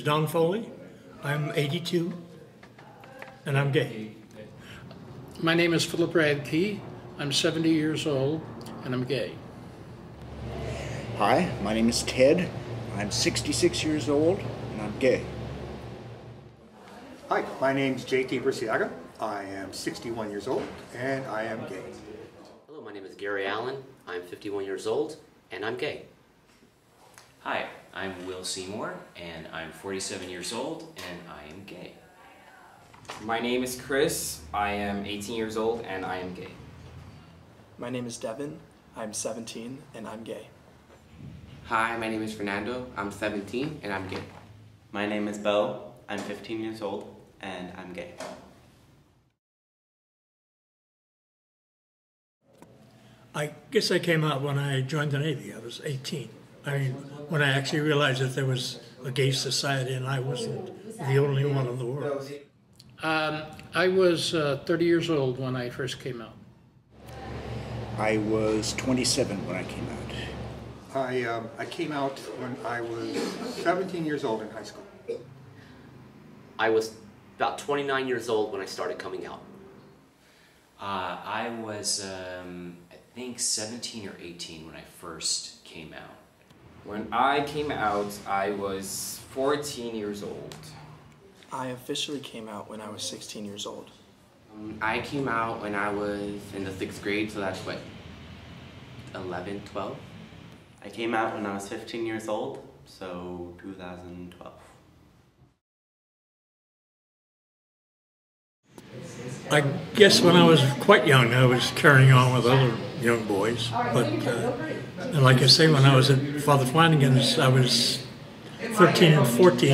Don Foley. I'm 82, and I'm gay. My name is Philip Radke. I'm 70 years old, and I'm gay. Hi, my name is Ted. I'm 66 years old, and I'm gay. Hi, my name's J.T. Bursiaga. I am 61 years old, and I am gay. Hello, my name is Gary Allen. I'm 51 years old, and I'm gay. Hi, I'm Will Seymour, and I'm 47 years old, and I am gay. My name is Chris. I am 18 years old, and I am gay. My name is Devin. I'm 17, and I'm gay. Hi, my name is Fernando. I'm 17, and I'm gay. My name is Bo. I'm 15 years old, and I'm gay. I guess I came out when I joined the Navy. I was 18. I mean, when I actually realized that there was a gay society and I wasn't the only one in the world. I was 30 years old when I first came out. I was 27 when I came out. I came out when I was 17 years old in high school. I was about 29 years old when I started coming out. I was, I think 17 or 18 when I first came out. When I came out, I was 14 years old. I officially came out when I was 16 years old. I came out when I was in the 6th grade, so that's what, 11, 12? I came out when I was 15 years old, so 2012. I guess when I was quite young, I was carrying on with other young boys. But and like I say, when I was at Father Flanagan's, I was 13 and 14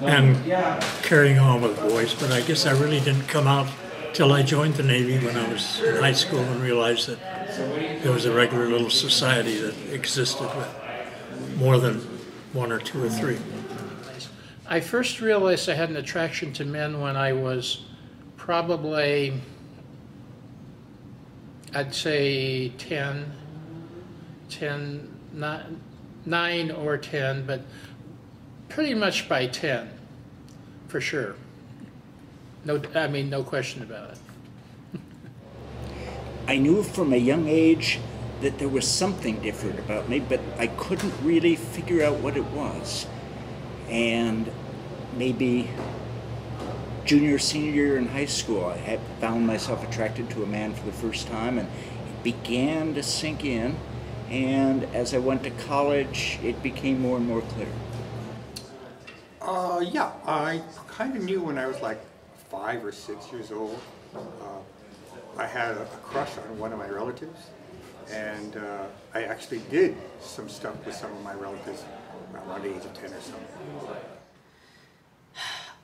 and carrying on with boys. But I guess I really didn't come out till I joined the Navy when I was in high school and realized that there was a regular little society that existed with more than one or two or three. I first realized I had an attraction to men when I was probably, I'd say 9 or 10, but pretty much by 10, for sure. No, I mean, no question about it. I knew from a young age that there was something different about me, but I couldn't really figure out what it was. And maybe junior, senior year in high school, I had found myself attracted to a man for the first time, and it began to sink in. And as I went to college, it became more and more clear. Yeah, I kind of knew when I was like 5 or 6 years old. I had a crush on one of my relatives, and I actually did some stuff with some of my relatives around the age of 10 or something.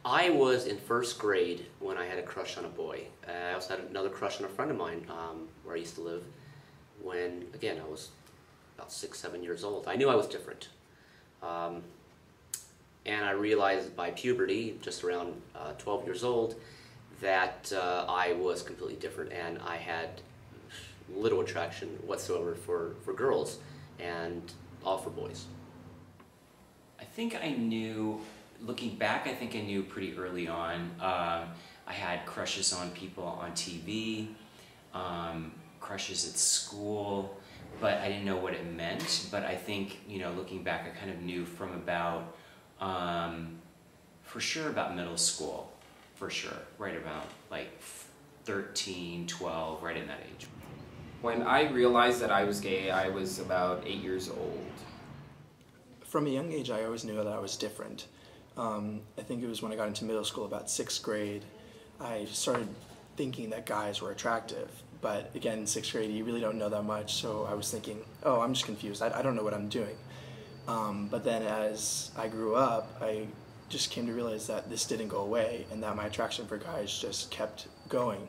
I was in first grade when I had a crush on a boy. I also had another crush on a friend of mine where I used to live when, again, I was about 6, 7 years old. I knew I was different. And I realized by puberty, just around 12 years old, that I was completely different, and I had little attraction whatsoever for girls, and all for boys. I think I knew, looking back, I think I knew pretty early on. I had crushes on people on TV, crushes at school, but I didn't know what it meant. But I think, you know, looking back, I kind of knew from about, for sure about middle school, for sure, right around like 13, 12, right in that age. When I realized that I was gay, I was about 8 years old. From a young age, I always knew that I was different. I think it was when I got into middle school, about 6th grade, I started thinking that guys were attractive. But again, in 6th grade, you really don't know that much, so I was thinking, oh, I'm just confused. I don't know what I'm doing. But then as I grew up, I just came to realize that this didn't go away, and that my attraction for guys just kept going,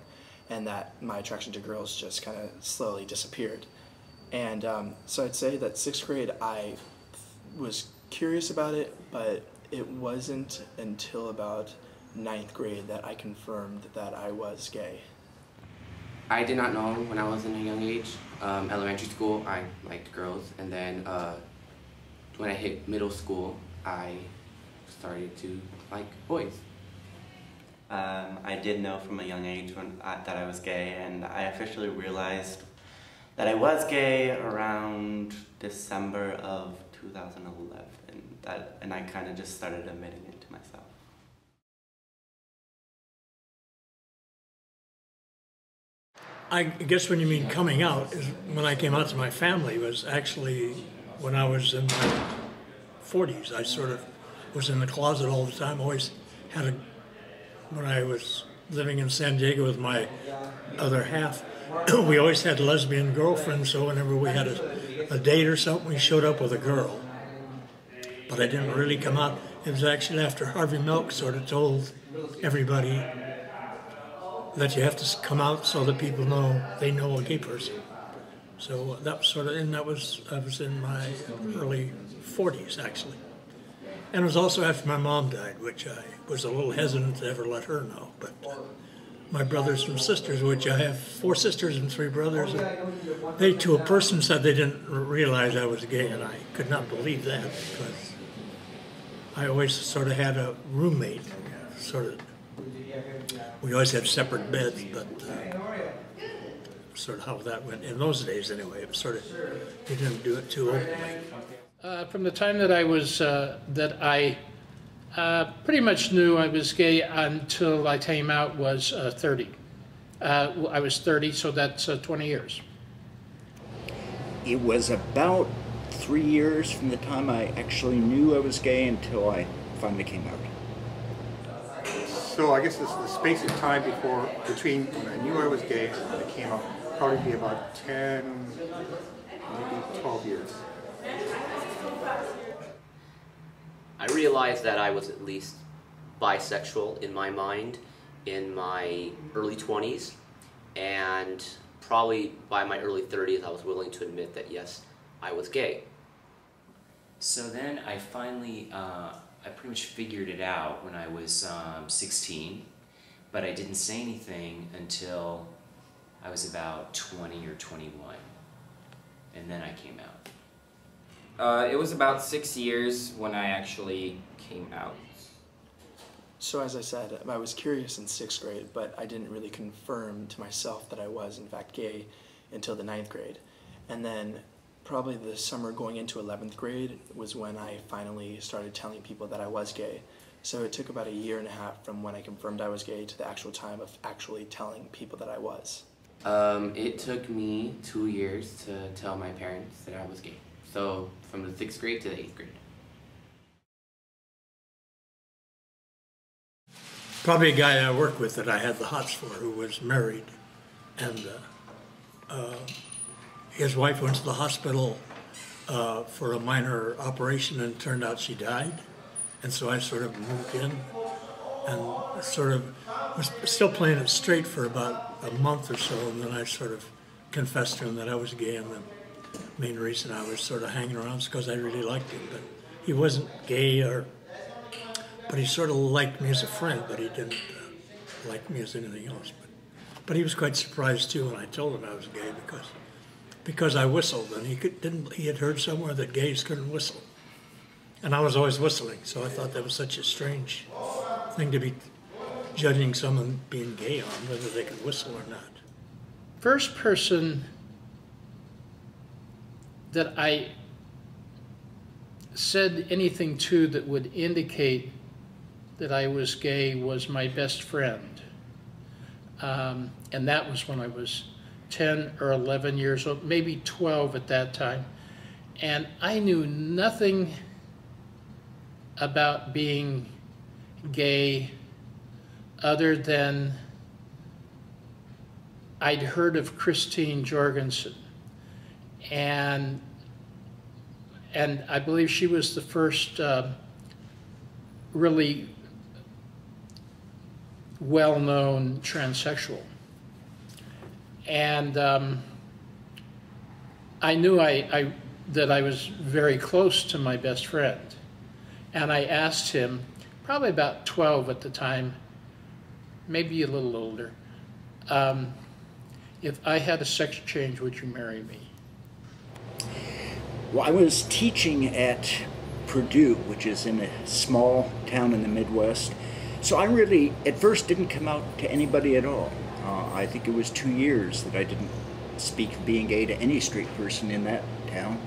and that my attraction to girls just kind of slowly disappeared. And so I'd say that 6th grade, I was curious about it, but it wasn't until about 9th grade that I confirmed that I was gay. I did not know when I was in a young age. Elementary school, I liked girls, and then when I hit middle school, I started to like boys. I did know from a young age that I was gay, and I officially realized that I was gay around December of 2011, and I kind of just started admitting it to myself. I guess when you mean coming out, is when I came out to my family was actually when I was in my 40s. I sort of was in the closet all the time. Always had when I was living in San Diego with my other half, we always had lesbian girlfriends, so whenever we had a date or something, we showed up with a girl. But I didn't really come out. It was actually after Harvey Milk sort of told everybody that you have to come out so that people know they know a gay person. So that was sort of, and I was in my early 40s actually. And it was also after my mom died, which I was a little hesitant to ever let her know. But my brothers and sisters, which I have 4 sisters and 3 brothers, and they to a person said they didn't realize I was gay, and I could not believe that because I always sort of had a roommate, sort of. We always had separate beds, but sort of how that went in those days anyway. It was sort of, you didn't do it too openly. From the time that I was, that I pretty much knew I was gay until I came out was 30. I was 30, so that's 20 years. It was about 3 years from the time I actually knew I was gay until I finally came out. So I guess the space of time between when I knew I was gay and when I came out probably be about 10, maybe 12 years. I realized that I was at least bisexual in my mind in my early 20s, and probably by my early 30s I was willing to admit that yes, I was gay. So then I finally, I pretty much figured it out when I was 16, but I didn't say anything until I was about 20 or 21, and then I came out. It was about 6 years when I actually came out. So as I said, I was curious in 6th grade, but I didn't really confirm to myself that I was in fact gay until the 9th grade. And then probably the summer going into 11th grade was when I finally started telling people that I was gay. So it took about 1.5 years from when I confirmed I was gay to the actual time of actually telling people that I was. It took me 2 years to tell my parents that I was gay. So from the 6th grade to the 8th grade. Probably a guy I worked with that I had the hots for who was married, and his wife went to the hospital for a minor operation, and it turned out she died. And so I sort of moved in and sort of was still playing it straight for about a month or so, and then I sort of confessed to him that I was gay, and the main reason I was sort of hanging around is because I really liked him. But he wasn't gay, but he sort of liked me as a friend, but he didn't like me as anything else. But he was quite surprised too when I told him I was gay because I whistled, and he had heard somewhere that gays couldn't whistle, and I was always whistling, so I thought that was such a strange thing to be judging someone being gay on, whether they could whistle or not. First person that I said anything to that would indicate that I was gay was my best friend. And that was when I was 10 or 11 years old, maybe 12 at that time. And I knew nothing about being gay other than I'd heard of Christine Jorgensen. And I believe she was the first really well-known transsexual. And I knew that I was very close to my best friend. And I asked him, probably about 12 at the time, maybe a little older, if I had a sex change, would you marry me? Well, I was teaching at Purdue, which is in a small town in the Midwest. So I really, at first, didn't come out to anybody at all. I think it was 2 years that I didn't speak of being gay to any straight person in that town.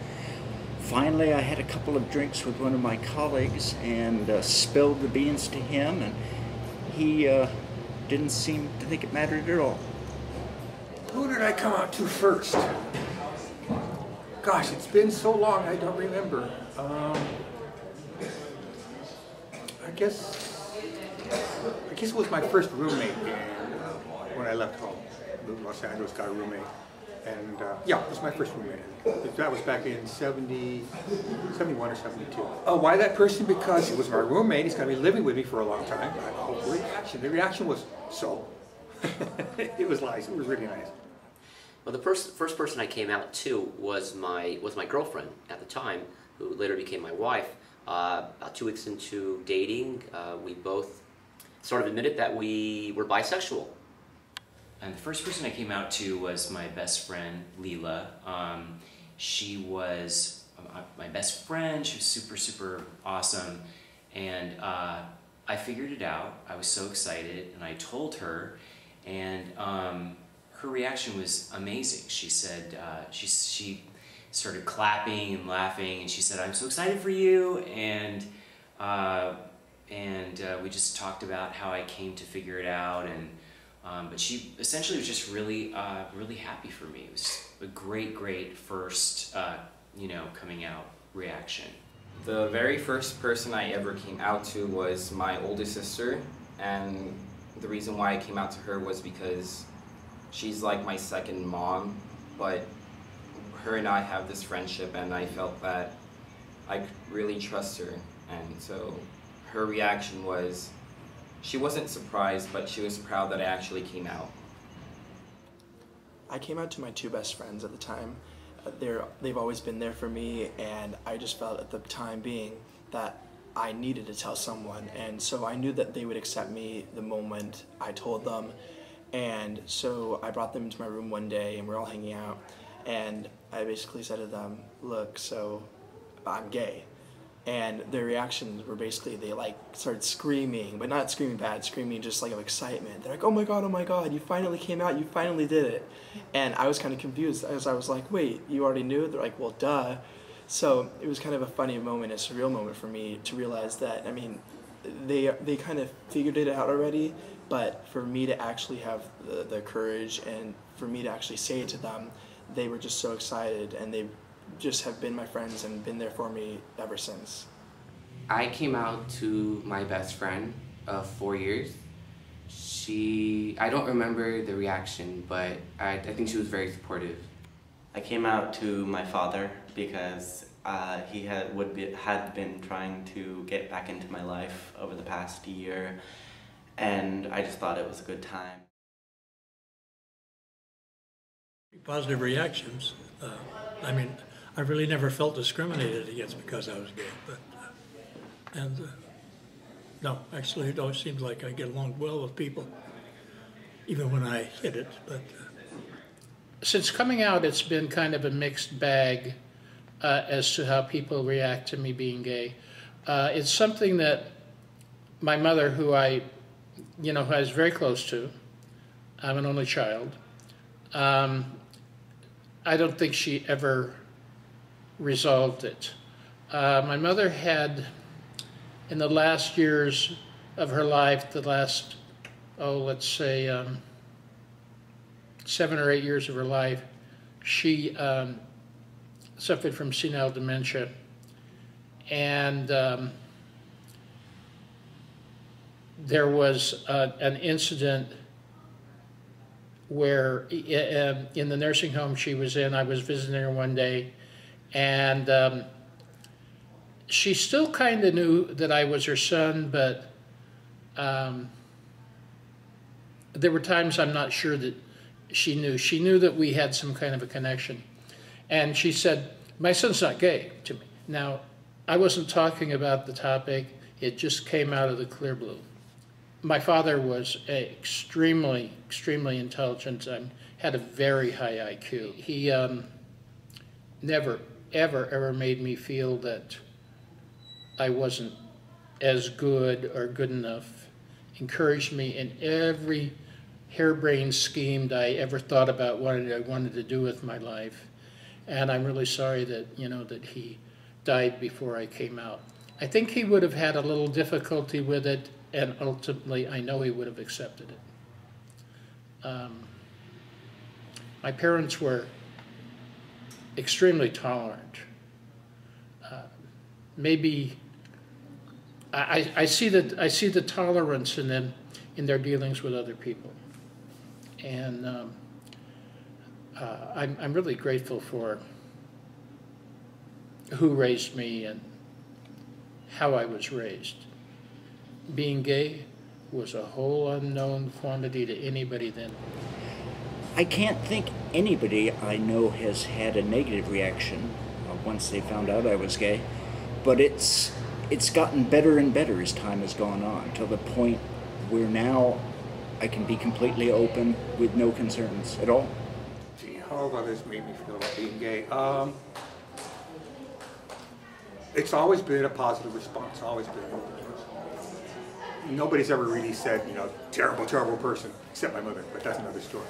Finally, I had a couple of drinks with one of my colleagues and spilled the beans to him, and he didn't seem to think it mattered at all. Who did I come out to first? Gosh, it's been so long, I don't remember. I guess it was my first roommate when I left home. Moved to Los Angeles, got a roommate. And yeah, it was my first roommate. That was back in 71 or 72. Why that person? Because he was my roommate. He's going to be living with me for a long time. Hopefully, the reaction was so. It was nice. It was really nice. Well, the first person I came out to was my girlfriend at the time, who later became my wife. About 2 weeks into dating, we both sort of admitted that we were bisexual. And the first person I came out to was my best friend, Leela. She was my best friend. She was super, super awesome. And I figured it out. I was so excited, and I told her, and her reaction was amazing. She said, she started clapping and laughing, and she said, "I'm so excited for you," and we just talked about how I came to figure it out, and but she essentially was just really, really happy for me. It was a great, great first, coming out reaction. The very first person I ever came out to was my oldest sister, and the reason why I came out to her was because she's like my second mom, but her and I have this friendship, and I felt that I could really trust her, and so her reaction was, she wasn't surprised, but she was proud that I actually came out. I came out to my two best friends at the time. They've always been there for me, and I just felt at the time being that I needed to tell someone, and so I knew that they would accept me the moment I told them. And so I brought them into my room one day, and we're all hanging out, and I basically said to them, "Look, so I'm gay." And their reactions were basically, they like started screaming, but not screaming bad, screaming just like of excitement. They're like, oh my God, you finally came out, you finally did it." And I was kind of confused, as I was like, wait, you already knew? They're like, well, duh. So it was kind of a funny moment, a surreal moment for me to realize that, I mean, they kind of figured it out already, but for me to actually have the courage and for me to actually say it to them, they were just so excited, and they just have been my friends and been there for me ever since. I came out to my best friend of 4 years. I don't remember the reaction, but I think she was very supportive. I came out to my father because he had been trying to get back into my life over the past year, and I just thought it was a good time. Positive reactions. I mean, I really never felt discriminated against because I was gay, but no, actually, it always seems like I get along well with people, even when I hid it. But since coming out, it's been kind of a mixed bag as to how people react to me being gay. It's something that my mother, who I was very close to, I'm an only child, I don't think she ever resolved it. My mother had, in the last years of her life, the last, let's say 7 or 8 years of her life, she suffered from senile dementia. And there was an incident where in the nursing home she was in, I was visiting her one day, and she still kind of knew that I was her son, but there were times I'm not sure that she knew. She knew that we had some kind of a connection. And she said, "My son's not gay," to me. Now, I wasn't talking about the topic. It just came out of the clear blue. My father was extremely, extremely intelligent and had a very high IQ. He never, ever, ever made me feel that I wasn't as good or good enough, encouraged me in every harebrained scheme that I ever thought about what I wanted to do with my life. And I'm really sorry that, that he died before I came out. I think he would have had a little difficulty with it, and ultimately I know he would have accepted it. My parents were extremely tolerant. Maybe I see the tolerance in them in their dealings with other people, and I'm really grateful for who raised me and how I was raised. Being gay was a whole unknown quantity to anybody then. I can't think anybody I know has had a negative reaction once they found out I was gay, but it's gotten better and better as time has gone on, to the point where now I can be completely open with no concerns at all. Gee, how have others made me feel about being gay? It's always been a positive response, always been. Nobody's ever really said, terrible, terrible person, except my mother, but that's another story.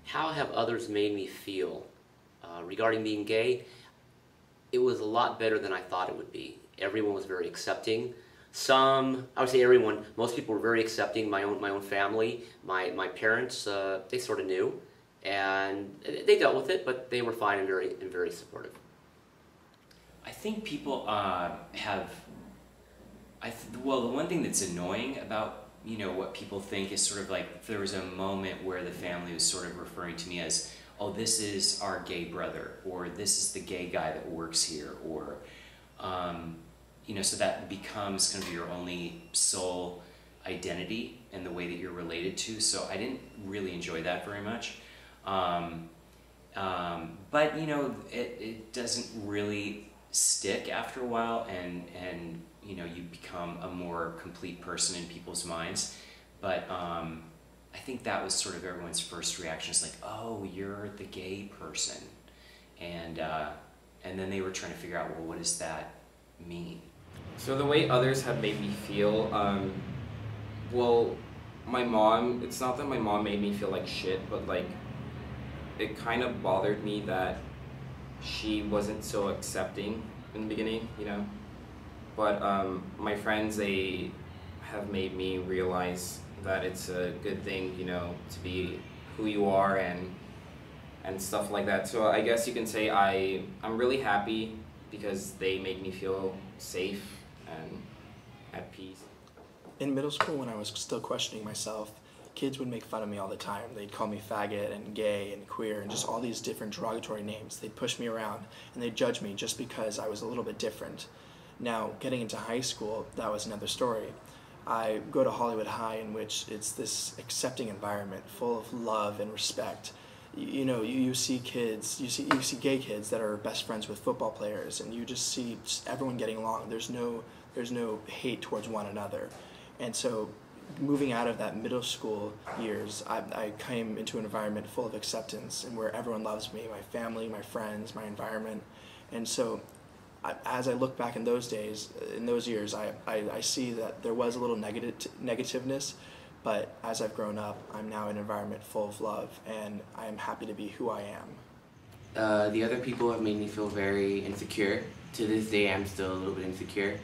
How have others made me feel? Regarding being gay, it was a lot better than I thought it would be. Everyone was very accepting. I would say everyone, most people were very accepting. My own family, my parents, they sort of knew, and they dealt with it, but they were fine and very supportive. I think people well, the one thing that's annoying about what people think is sort of like there was a moment where the family was sort of referring to me as, oh, this is our gay brother, or this is the gay guy that works here, or so that becomes kind of your only sole identity and the way that you're related to. So I didn't really enjoy that very much. But it doesn't really stick after a while, and you become a more complete person in people's minds. But I think that was sort of everyone's first reaction. It's like, oh, you're the gay person, and then they were trying to figure out, well, what does that mean? So the way others have made me feel, well, my mom, it's not that my mom made me feel like shit, but like, it kind of bothered me that she wasn't so accepting in the beginning, But my friends, they have made me realize that it's a good thing, to be who you are and stuff like that. So I guess you can say I'm really happy because they make me feel safe and at peace. In middle school, when I was still questioning myself, kids would make fun of me all the time. They'd call me faggot and gay and queer and just all these different derogatory names. They'd push me around and they'd judge me just because I was a little bit different. Now, getting into high school, that was another story. I go to Hollywood High, in which it's this accepting environment full of love and respect. You see kids, you see gay kids that are best friends with football players, and you just see everyone getting along. There's no hate towards one another. And so moving out of that middle school years, I came into an environment full of acceptance and where everyone loves me, my family, my friends, my environment. And so as I look back in those days, in those years, I see that there was a little negativeness, but as I've grown up, I'm now in an environment full of love, and I am happy to be who I am. The other people have made me feel very insecure. To this day, I'm still a little bit insecure.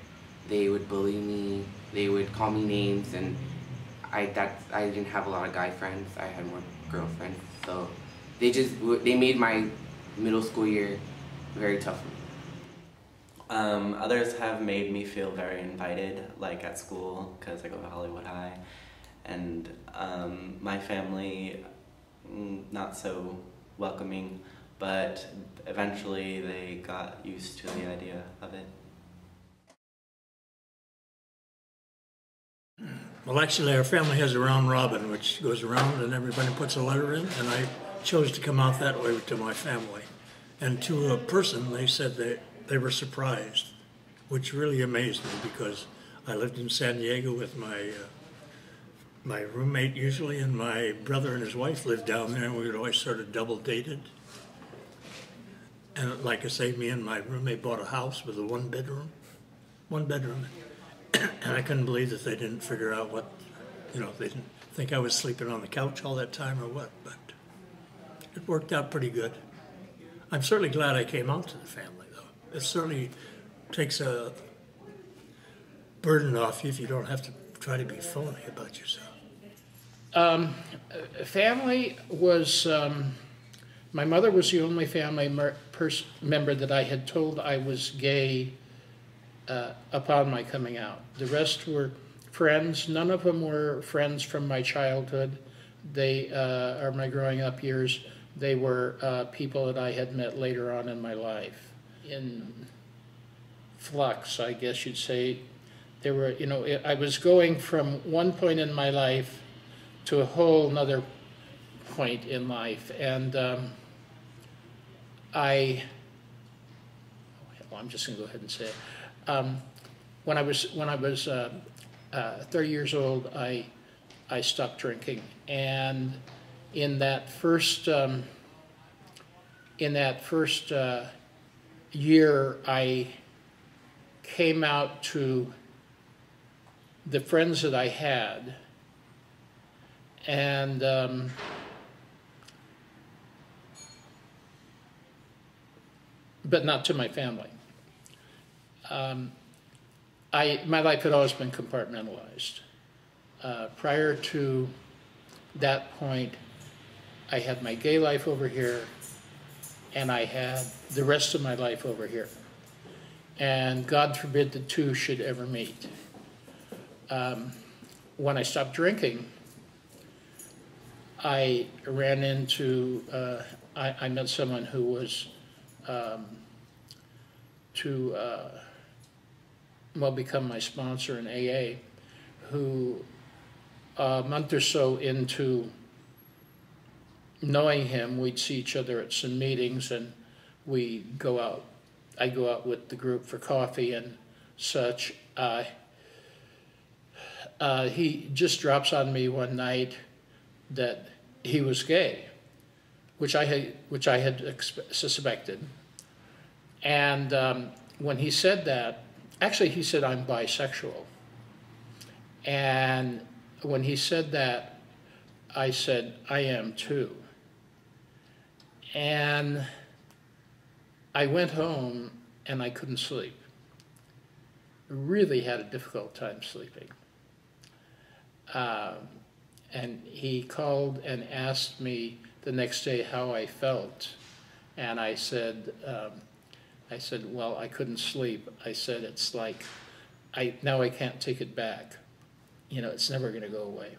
They would bully me, they would call me names, and I didn't have a lot of guy friends. I had more girlfriends, so they made my middle school year very tough for me. Others have made me feel very invited, like at school, because I go to Hollywood High, and my family, not so welcoming, but eventually they got used to the idea of it. Well, actually, our family has a round robin, which goes around and everybody puts a letter in, and I chose to come out that way to my family. And to a person, they said they were surprised, which really amazed me, because I lived in San Diego with my roommate usually, and my brother and his wife lived down there, and we would always sort of double dated. And like I say, me and my roommate bought a house with a 1-bedroom. one bedroom. And I couldn't believe that they didn't figure out what, they didn't think I was sleeping on the couch all that time or what, but it worked out pretty good. I'm certainly glad I came out to the family, though. It certainly takes a burden off you if you don't have to try to be phony about yourself. Family was, my mother was the only family member that I had told I was gay upon my coming out. The rest were friends. None of them were friends from my childhood. They are my growing up years. They were people that I had met later on in my life. In flux, I guess you'd say. There were, I was going from one point in my life to a whole nother point in life, and I'm just going to go ahead and say it. When I was 30 years old, I stopped drinking, and in that first year, I came out to the friends that I had, and but not to my family. My life had always been compartmentalized. Prior to that point, I had my gay life over here, and I had the rest of my life over here. And God forbid the two should ever meet. When I stopped drinking, I ran into, I met someone who was become my sponsor in AA, who a month or so into knowing him, we'd see each other at some meetings, and we go out. I go out with the group for coffee and such. He just drops on me one night that he was gay, which I had suspected. And when he said that, actually he said, "I'm bisexual." And when he said that, I said, "I am too." And I went home and I couldn't sleep. Really had a difficult time sleeping. And he called and asked me the next day how I felt. And I said, well, I couldn't sleep. I said, it's like, now I can't take it back. It's never going to go away.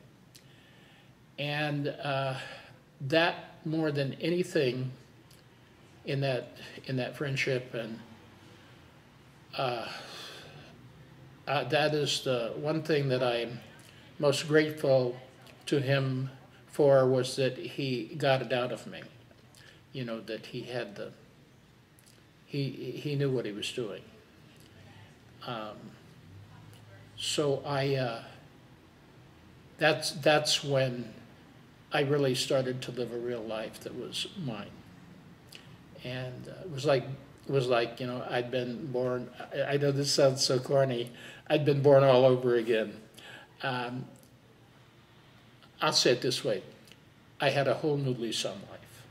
And that, more than anything in that friendship, and that is the one thing that I'm most grateful to him for, was that he got it out of me. That he had he knew what he was doing. So that's when I really started to live a real life that was mine. And it was like I'd been born. I know this sounds so corny. I'd been born all over again. I'll say it this way: I had a whole new lease on life.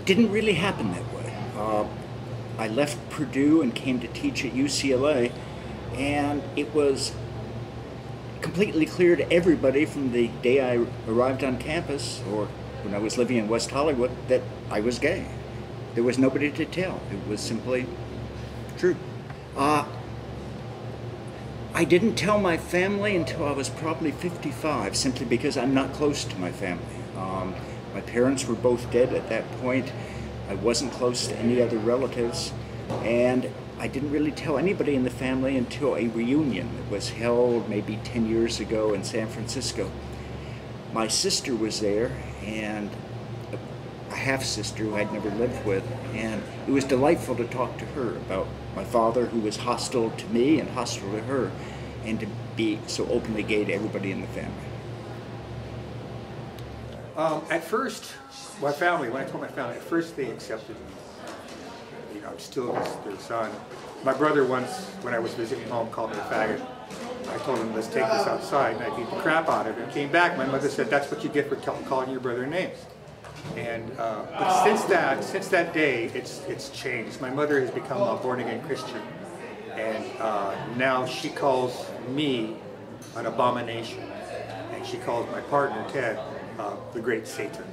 Didn't really happen that way. I left Purdue and came to teach at UCLA, and it was completely clear to everybody from the day I arrived on campus, or when I was living in West Hollywood, that I was gay. There was nobody to tell. It was simply true. I didn't tell my family until I was probably 55, simply because I'm not close to my family. My parents were both dead at that point. I wasn't close to any other relatives, and I didn't really tell anybody in the family until a reunion that was held maybe 10 years ago in San Francisco. My sister was there, and a half-sister who I'd never lived with, and it was delightful to talk to her about my father, who was hostile to me and hostile to her, and to be so openly gay to everybody in the family. At first, when I told my family, at first they accepted me. I'm still their son. My brother once, when I was visiting home, called me a faggot. I told him, let's take this outside, and I beat the crap out of him. Came back, my mother said, that's what you get for calling your brother names. And but since that day, it's changed. My mother has become a born-again Christian, and now she calls me an abomination, and she calls my partner Ted the great Satan.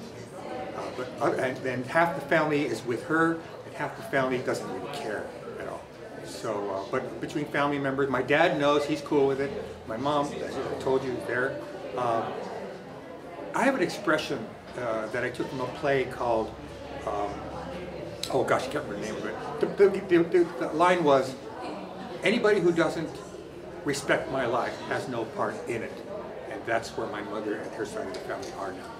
And then half the family is with her, and half the family doesn't really care at all. So, but between family members, my dad knows, he's cool with it. My mom, as I told you there, I have an expression that I took from a play called, oh gosh, I can't remember the name of it. The line was, anybody who doesn't respect my life has no part in it. And that's where my mother and her side of the family are now.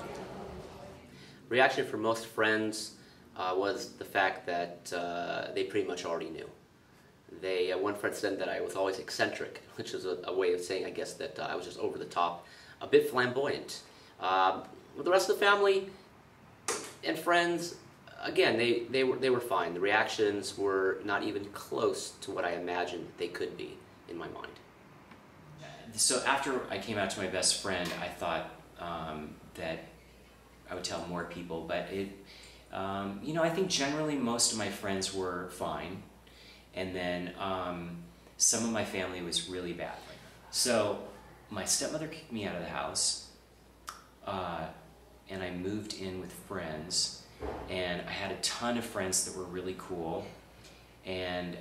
Reaction from most friends was the fact that they pretty much already knew. One friend said that I was always eccentric, which is a way of saying, I guess, that I was just over the top, a bit flamboyant. The rest of the family and friends, again, they were fine. The reactions were not even close to what I imagined they could be in my mind. So after I came out to my best friend, I thought that I would tell more people, but you know, I think generally most of my friends were fine, and then some of my family was really bad. So my stepmother kicked me out of the house, and I moved in with friends, and I had a ton of friends that were really cool, and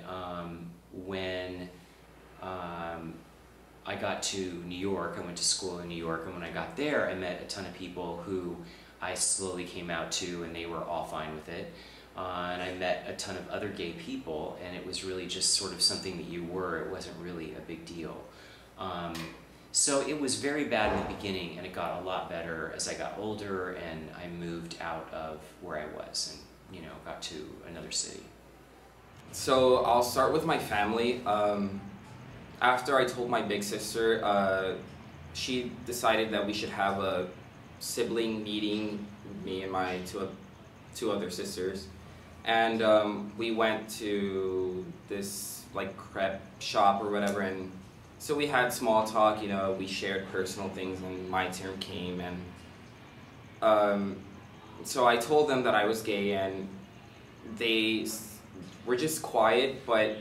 when I got to New York, I went to school in New York, and when I got there, I met a ton of people who I slowly came out to, and they were all fine with it. And I met a ton of other gay people, and it was really just sort of something that you were. It wasn't really a big deal. So it was very bad in the beginning, and it got a lot better as I got older, and I moved out of where I was and, you know, got to another city. So I'll start with my family. After I told my big sister, she decided that we should have a sibling meeting, me and my two other sisters, and we went to this like crepe shop or whatever, and so we had small talk, you know, we shared personal things, and my turn came, and so I told them that I was gay, and they were just quiet, but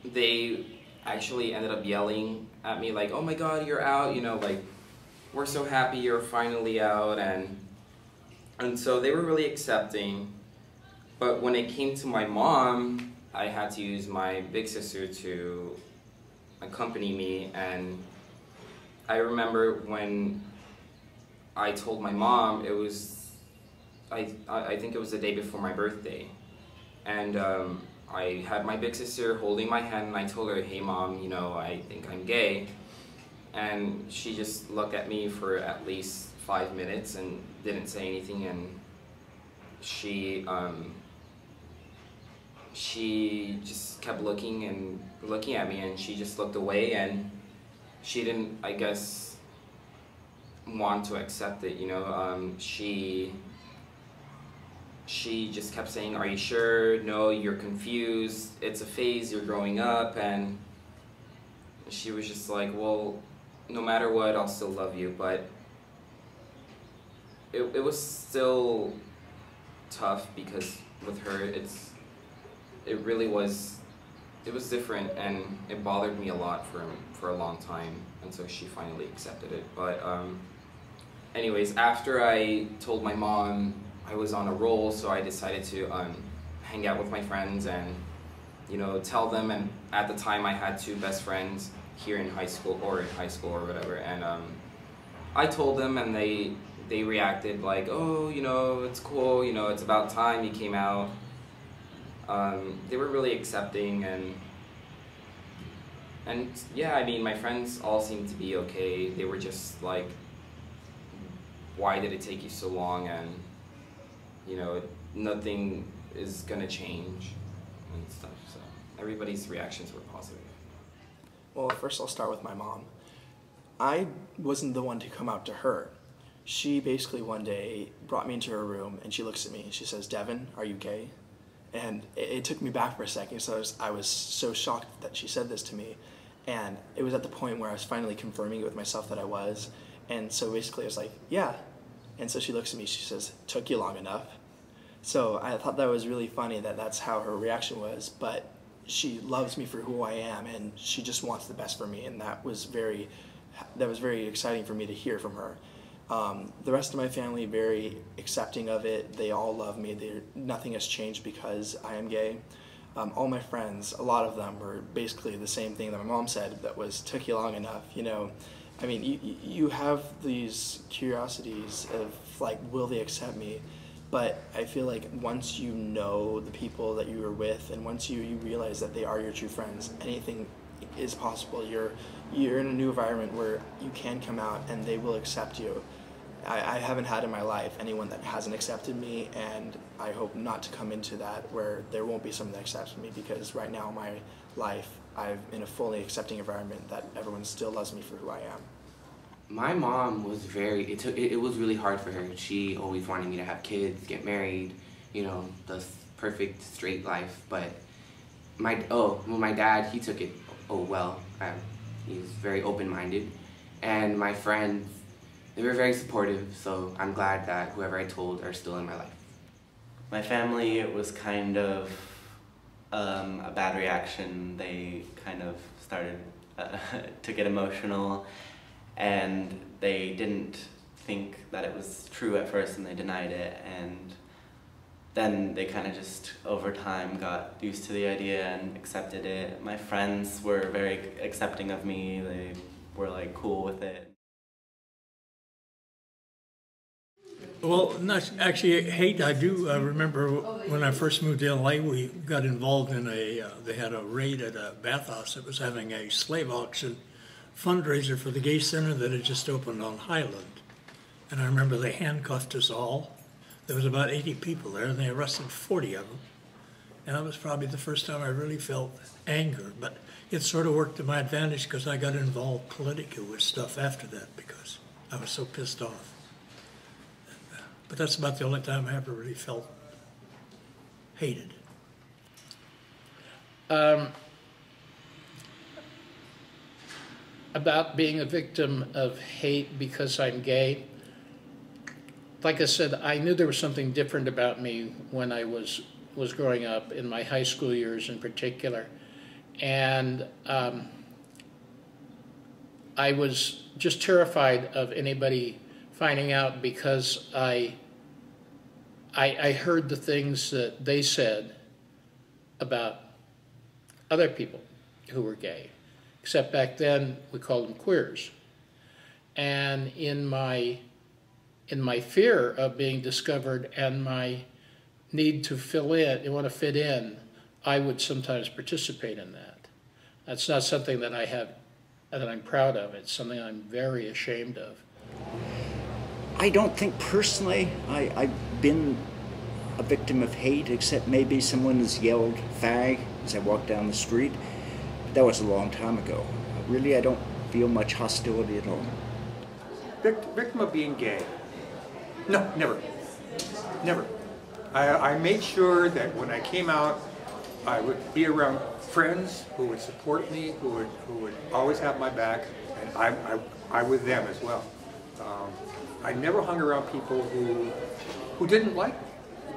they actually ended up yelling at me like, oh my god, you're out, you know, like, we're so happy you're finally out, and so they were really accepting. But when it came to my mom, I had to use my big sister to accompany me, and I remember when I told my mom, it was, I think it was the day before my birthday, and I had my big sister holding my hand, and I told her, hey mom, you know, I think I'm gay. And she just looked at me for at least 5 minutes and didn't say anything, and she just kept looking at me, and she just looked away, and she didn't, I guess, want to accept it, you know. She just kept saying, are you sure? No, you're confused. It's a phase, you're growing up. And she was just like, well, no matter what, I'll still love you. But it was still tough, because with her, it really was, it was different, and it bothered me a lot for a long time, and so she finally accepted it. But anyways, after I told my mom I was on a roll, so I decided to hang out with my friends and, you know, tell them. And at the time I had 2 best friends here in high school or whatever, and I told them, and they reacted like, oh, you know, it's cool, you know, it's about time you came out. They were really accepting, and yeah, I mean, my friends all seemed to be okay. They were just like, why did it take you so long? And, you know, nothing is gonna change and stuff. So everybody's reactions were positive. Well, first I'll start with my mom. I wasn't the one to come out to her. She basically one day brought me into her room, and she looks at me and she says, Devin, are you gay? And it took me back for a second. So I was so shocked that she said this to me. And it was at the point where I was finally confirming it with myself that I was. And so basically I was like, yeah. And so she looks at me, she says, took you long enough. So I thought that was really funny that that's how her reaction was. But she loves me for who I am, and she just wants the best for me. And that was very exciting for me to hear from her. The rest of my family, very accepting of it. They all love me. Nothing has changed because I am gay. All my friends, a lot of them were basically the same thing that my mom said, that was, took you long enough, you know. I mean, you have these curiosities of, like, will they accept me? But I feel like once you know the people that you are with, and once you realize that they are your true friends, anything is possible. You're in a new environment where you can come out and they will accept you. I haven't had in my life anyone that hasn't accepted me, and I hope not to come into that where there won't be someone that accepts me, because right now in my life I'm in a fully accepting environment that everyone still loves me for who I am. My mom was it was really hard for her. She always wanted me to have kids, get married, you know, the perfect straight life. But my dad, he took it well. He was very open-minded, and my friends, they were very supportive, so I'm glad that whoever I told are still in my life. My family, it was kind of a bad reaction. They kind of started to get emotional, and they didn't think that it was true at first, and they denied it, and then they kind of just over time got used to the idea and accepted it. My friends were very accepting of me. They were like cool with it. Well, actually, hate, I do remember when I first moved to LA, we got involved in they had a raid at a bathhouse that was having a slave auction fundraiser for the gay center that had just opened on Highland. And I remember they handcuffed us all. There was about 80 people there, and they arrested 40 of them. And that was probably the first time I really felt anger, but it sort of worked to my advantage because I got involved politically with stuff after that because I was so pissed off. But that's about the only time I ever really felt hated. About being a victim of hate because I'm gay, like I said, I knew there was something different about me when I was growing up, in my high school years in particular. And I was just terrified of anybody finding out, because I heard the things that they said about other people who were gay, except back then we called them queers. And in my fear of being discovered and my need to fill in, and want to fit in, I would sometimes participate in that. That's not something that I have, that I'm proud of. It's something I'm very ashamed of. I don't think personally I've been a victim of hate, except maybe someone has yelled fag as I walk down the street. But that was a long time ago. Really, I don't feel much hostility at all. Victim of being gay? No, never. Never. I made sure that when I came out, I would be around friends who would support me, who would always have my back, and I with them as well. I never hung around people who didn't like me.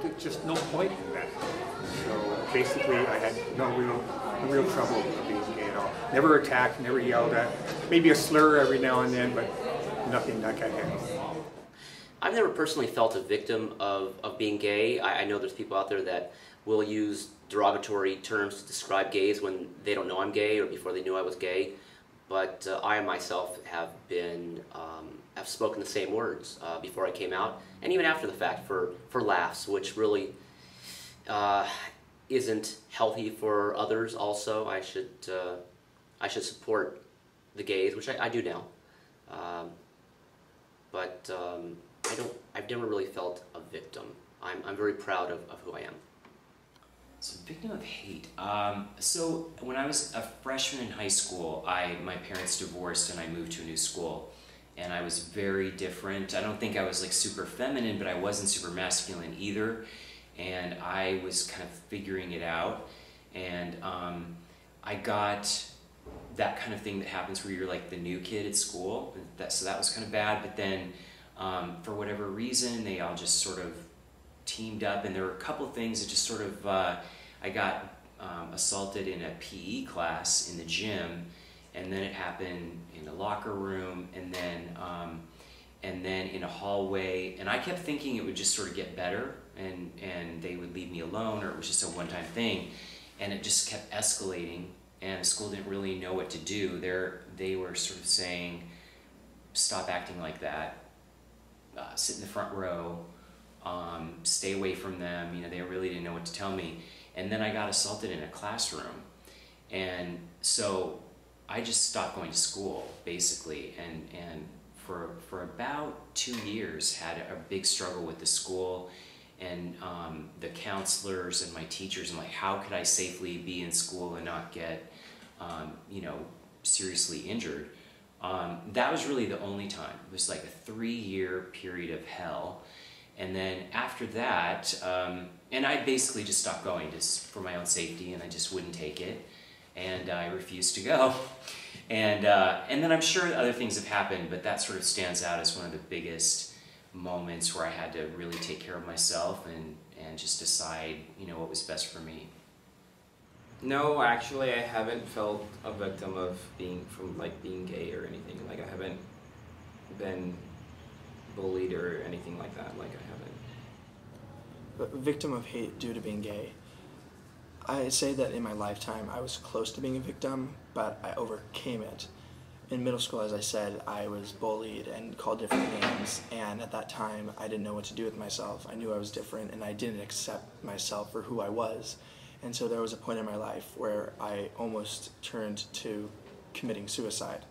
There's just no point in that. So basically, I had no real trouble with being gay at all. Never attacked, never yelled at. Maybe a slur every now and then, but nothing like I had. I've never personally felt a victim of being gay. I know there's people out there that will use derogatory terms to describe gays when they don't know I'm gay or before they knew I was gay. But I myself have been, have spoken the same words before I came out, and even after the fact, for laughs, which really isn't healthy for others. Also, I should support the gays, which I do now. But I've never really felt a victim. I'm very proud of who I am. So, victim of hate. So when I was a freshman in high school, my parents divorced and I moved to a new school. And I was very different. I don't think I was like super feminine, but I wasn't super masculine either. and I was kind of figuring it out, and I got that kind of thing that happens where you're like the new kid at school. So that was kind of bad, but then for whatever reason, they all just sort of teamed up, and there were a couple things that just sort of, I got assaulted in a PE class in the gym, and then it happened in a locker room, and then in a hallway, and I kept thinking it would just sort of get better, and they would leave me alone, or it was just a one-time thing, and it just kept escalating, and the school didn't really know what to do. They were sort of saying, stop acting like that, sit in the front row, stay away from them. You know, they really didn't know what to tell me. And then I got assaulted in a classroom, and so I just stopped going to school, basically, and for about 2 years had a big struggle with the school and the counselors and my teachers, and like, how could I safely be in school and not get you know, seriously injured. That was really the only time. It was like a 3-year period of hell. And then after that, and I basically just stopped going just for my own safety, and I just wouldn't take it, and I refused to go. And then I'm sure other things have happened, but that sort of stands out as one of the biggest moments where I had to really take care of myself and just decide, you know, what was best for me. No, actually, I haven't felt a victim of being gay or anything. Like, I haven't been bullied or anything like that. Like, I haven't. A victim of hate due to being gay. I say that in my lifetime I was close to being a victim, but I overcame it. In middle school, as I said, I was bullied and called different names, and at that time I didn't know what to do with myself. I knew I was different, and I didn't accept myself for who I was. And so there was a point in my life where I almost turned to committing suicide.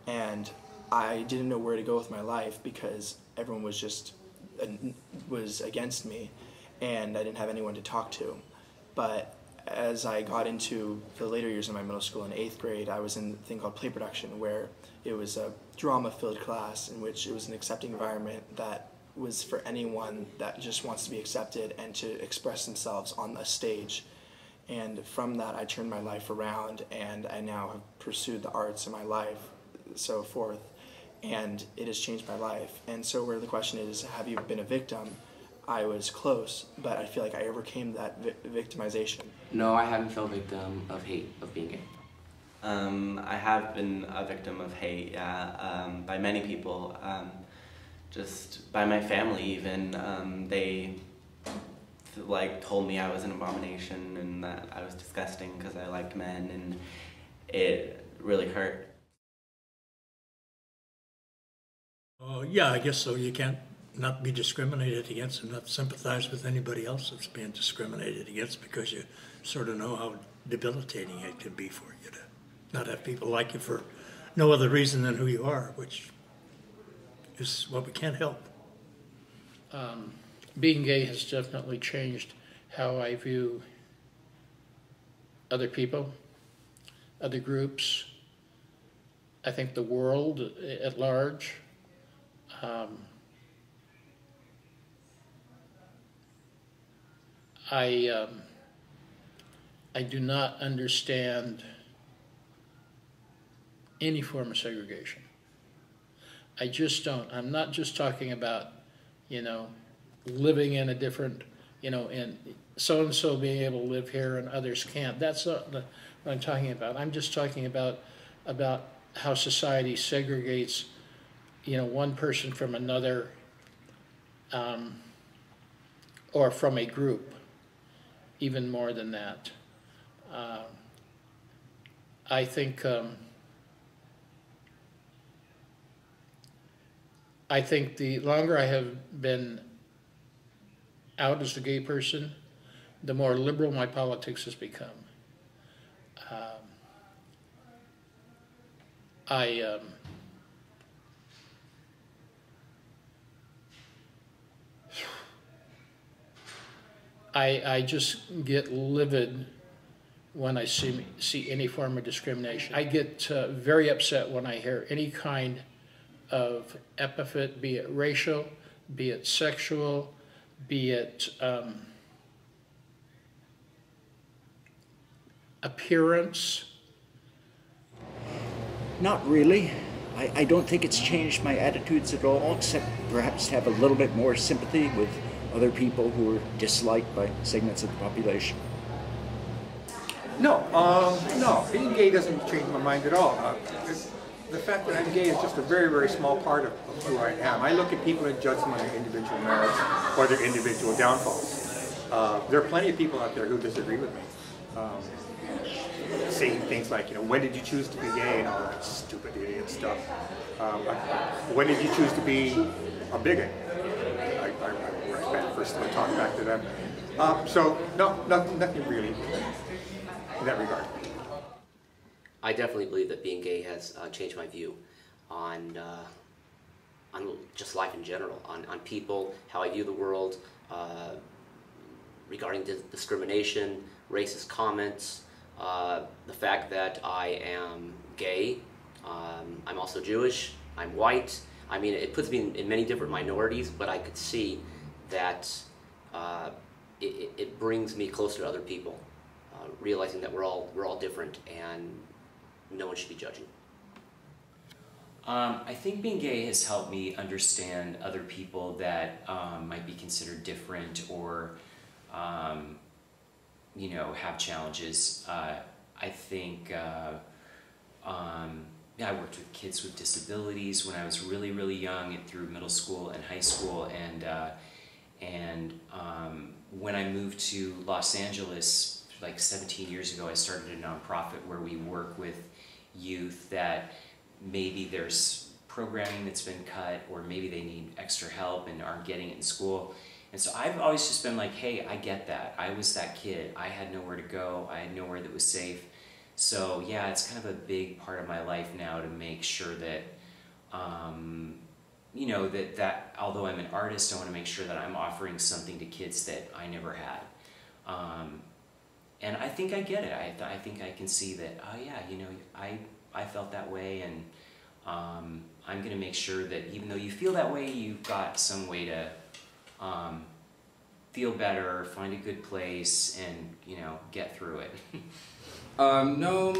And I didn't know where to go with my life because everyone was against me, and I didn't have anyone to talk to. But as I got into the later years of my middle school in 8th grade, I was in a thing called play production, where it was a drama-filled class in which it was an accepting environment that was for anyone that just wants to be accepted and to express themselves on a stage. And from that, I turned my life around, and I now have pursued the arts in my life, so forth, and it has changed my life. And so where the question is, have you been a victim? I was close, but I feel like I overcame that victimization. No, I haven't felt victim of hate, of being gay. I have been a victim of hate, yeah, by many people, just by my family even. They told me I was an abomination and that I was disgusting because I liked men, and it really hurt. Yeah, I guess so. You can't not be discriminated against and not sympathize with anybody else that's being discriminated against, because you sort of know how debilitating it can be for you to not have people like you for no other reason than who you are, which is what we can't help. Being gay has definitely changed how I view other people, other groups, I think the world at large. I do not understand any form of segregation. I just don't. I'm not just talking about, you know, living in a different, you know, and so-and-so being able to live here and others can't. That's not what I'm talking about. I'm just talking about how society segregates, you know, one person from another, or from a group, even more than that. I think the longer I have been out as a gay person, the more liberal my politics has become. I just get livid when I see any form of discrimination. I get very upset when I hear any kind of epithet, be it racial, be it sexual, be it appearance? Not really. I don't think it's changed my attitudes at all, except perhaps to have a little bit more sympathy with other people who are disliked by segments of the population. No, no, being gay doesn't change my mind at all. The fact that I'm gay is just a very, very small part of who I am. I look at people and judge them on their individual merits or their individual downfalls. There are plenty of people out there who disagree with me. Saying things like, you know, when did you choose to be gay and all that stupid idiot stuff. When did you choose to be a bigot? I write back first and talk back to them. So no, nothing really in that regard. I definitely believe that being gay has changed my view on just life in general, on people, how I view the world, regarding discrimination, racist comments, the fact that I am gay, I'm also Jewish, I'm white. I mean, it puts me in many different minorities, but I could see that it brings me closer to other people, realizing that we're all different and no one should be judging. I think being gay has helped me understand other people that might be considered different or you know, have challenges. I think yeah, I worked with kids with disabilities when I was really, really young and through middle school and high school, and when I moved to Los Angeles like 17 years ago, I started a nonprofit where we work with youth that maybe there's programming that's been cut or maybe they need extra help and aren't getting it in school. And so I've always just been like, hey, I get that. I was that kid. I had nowhere to go. I had nowhere that was safe. So yeah, it's kind of a big part of my life now to make sure that, you know, that although I'm an artist, I want to make sure that I'm offering something to kids that I never had. And I think I get it. I think I can see that, oh yeah, you know, I felt that way, and I'm going to make sure that even though you feel that way, you've got some way to feel better, find a good place, and, you know, get through it. No,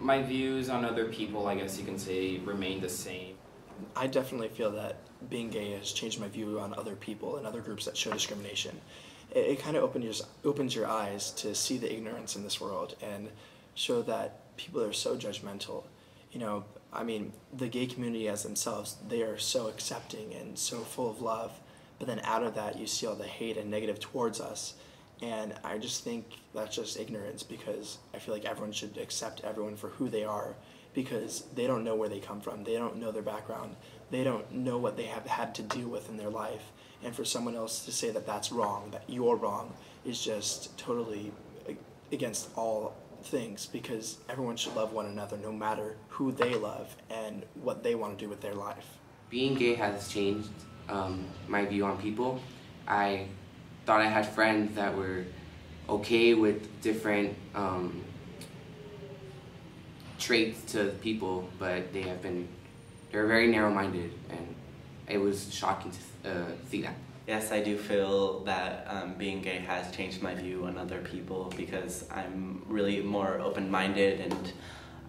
my views on other people, I guess you can say, remain the same. I definitely feel that being gay has changed my view on other people and other groups that show discrimination. It kind of opens your eyes to see the ignorance in this world and show that people are so judgmental. You know, I mean, the gay community as themselves, they are so accepting and so full of love, but then out of that you see all the hate and negative towards us. And I just think that's just ignorance, because I feel like everyone should accept everyone for who they are, because they don't know where they come from, they don't know their background, they don't know what they have had to deal with in their life. And for someone else to say that that's wrong, that you're wrong, is just totally against all things, because everyone should love one another no matter who they love and what they want to do with their life. Being gay has changed my view on people. I thought I had friends that were okay with different traits to people, but they're very narrow-minded, and it was shocking to see that. Yes, I do feel that being gay has changed my view on other people, because I'm really more open-minded and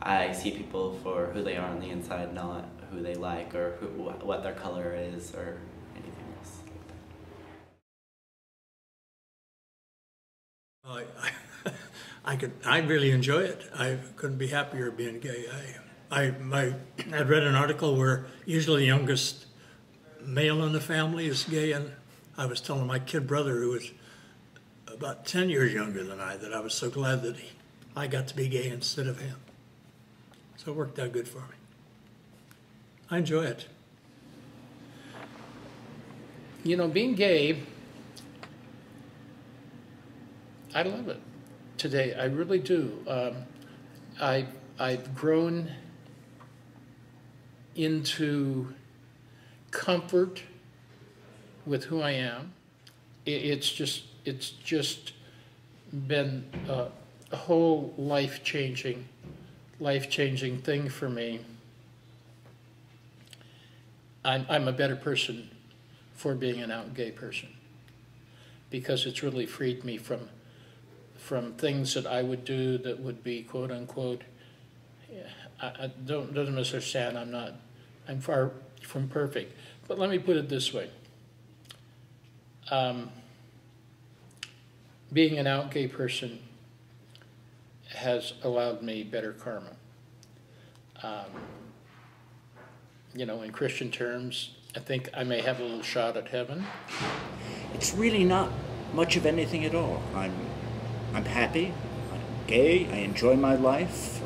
I see people for who they are on the inside, not who they like or what their color is or anything else like that. I really enjoy it. I couldn't be happier being gay. I read an article where usually the youngest male in the family is gay, and I was telling my kid brother, who was about 10 years younger than I, that I was so glad that I got to be gay instead of him. So it worked out good for me. I enjoy it. You know, being gay, I love it today. I really do. I've grown into comfort with who I am. It's just been a whole life-changing thing for me. I'm a better person for being an out gay person, because it's really freed me from from things that I would do that would be quote unquote, I doesn't misunderstand, I'm far from perfect. But let me put it this way. Being an out gay person has allowed me better karma. You know, in Christian terms, I think I may have a little shot at heaven. It's really not much of anything at all. I'm happy, I'm gay, I enjoy my life.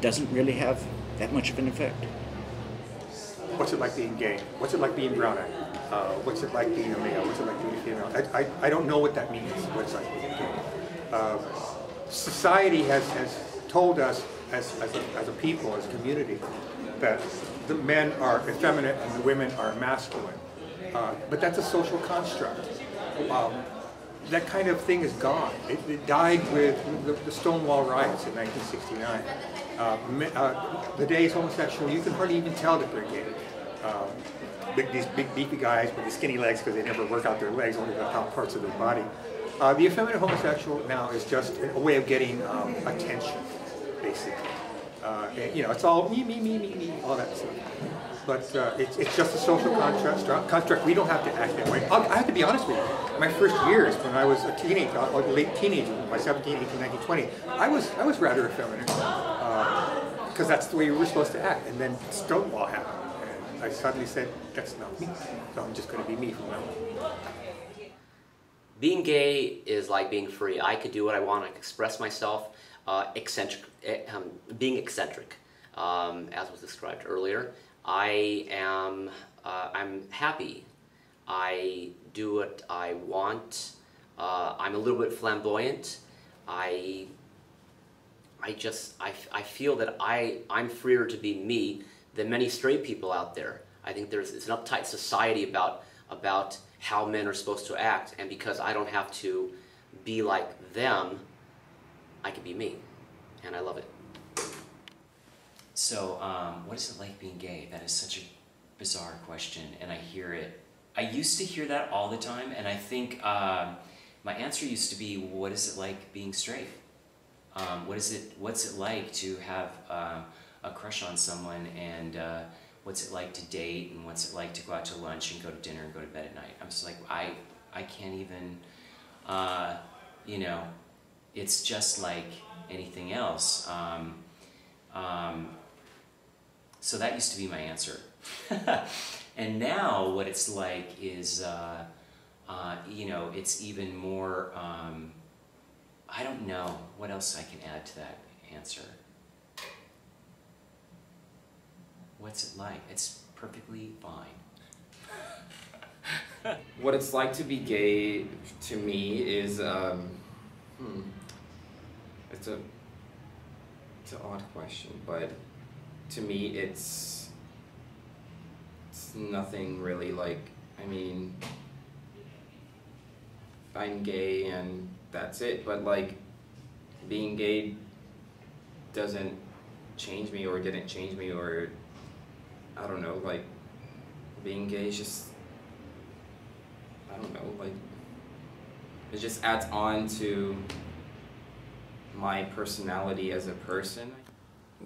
Doesn't really have that much of an effect. What's it like being gay? What's it like being brown-eyed? What's it like being a male? What's it like being a female? I don't know what that means, what it's like being gay. Society has told us as a people, as a community, that the men are effeminate and the women are masculine. But that's a social construct. That kind of thing is gone. It died with the Stonewall riots in 1969. The days homosexual, you can hardly even tell that they're gay. These big beefy guys with the skinny legs because they never work out their legs, only the top parts of their body. The effeminate homosexual now is just a way of getting attention, basically. And, you know, it's all me, all that stuff. But it's just a social construct. We don't have to act that way. I have to be honest with you. My first years, when I was a teenager, or late teenager, my 17, 18, 19, 20, I was rather effeminate because that's the way we were supposed to act. And then Stonewall happened, and I suddenly said, "That's not me. So I'm just going to be me from now on." Being gay is like being free. I could do what I want. I could express myself. Being eccentric, as was described earlier. I'm happy. I do what I want. I'm a little bit flamboyant. I feel that I'm freer to be me than many straight people out there. I think it's an uptight society about how men are supposed to act, and because I don't have to be like them, I can be me, and I love it. So, what is it like being gay? That is such a bizarre question, and I hear it. I used to hear that all the time, and I think my answer used to be, what is it like being straight? What's it like to have a crush on someone, and what's it like to date, and what's it like to go out to lunch and go to dinner and go to bed at night? I'm just like, I can't even, you know, it's just like anything else. So that used to be my answer. And now what it's like is, you know, it's even more, I don't know what else I can add to that answer. What's it like? It's perfectly fine. What it's like to be gay to me is, it's an odd question, but to me it's nothing really. Like, I mean, I'm gay and that's it, but like being gay doesn't change me or didn't change me, or I don't know, like being gay is just, I don't know, like it just adds on to my personality as a person.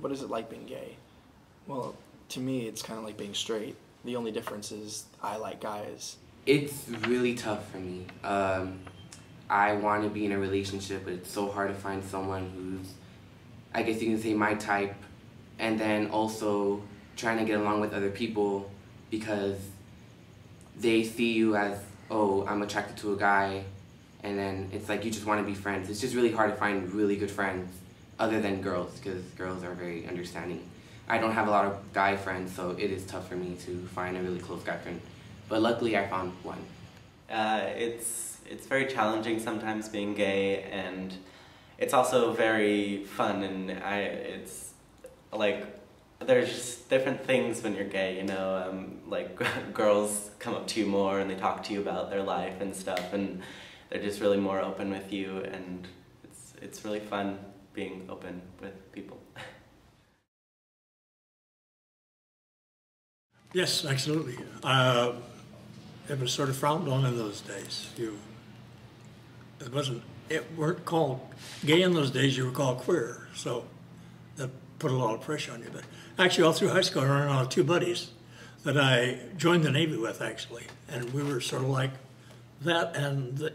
What is it like being gay? Well, to me, it's kind of like being straight. The only difference is I like guys. It's really tough for me. I want to be in a relationship, but it's so hard to find someone who's, I guess you can say, my type, and then also trying to get along with other people because they see you as, oh, I'm attracted to a guy, and then it's like you just want to be friends. It's just really hard to find really good friends other than girls, because girls are very understanding. I don't have a lot of guy friends, so it is tough for me to find a really close guy friend. But luckily I found one. It's very challenging sometimes being gay, and it's also very fun, and it's like there's just different things when you're gay, you know, like girls come up to you more and they talk to you about their life and stuff, and they're just really more open with you, and it's really fun being open with people. Yes, absolutely. It was sort of frowned on in those days. It weren't called gay in those days, you were called queer. So that put a lot of pressure on you. But actually, all through high school, I ran out of two buddies that I joined the Navy with, actually. And we were sort of like that, and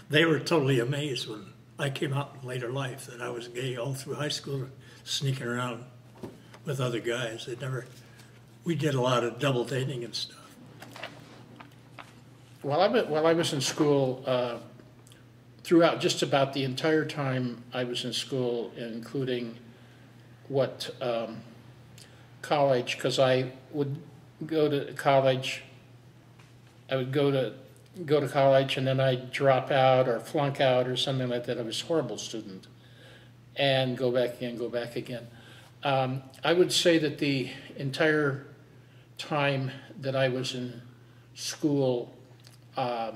they were totally amazed when I came out in later life that I was gay all through high school, sneaking around with other guys. We did a lot of double dating and stuff. While I was in school, throughout just about the entire time I was in school, including what college, because I would go to college. I would go to college and then I'd drop out or flunk out or something like that. I was a horrible student, and go back again. I would say that the entire time that I was in school, I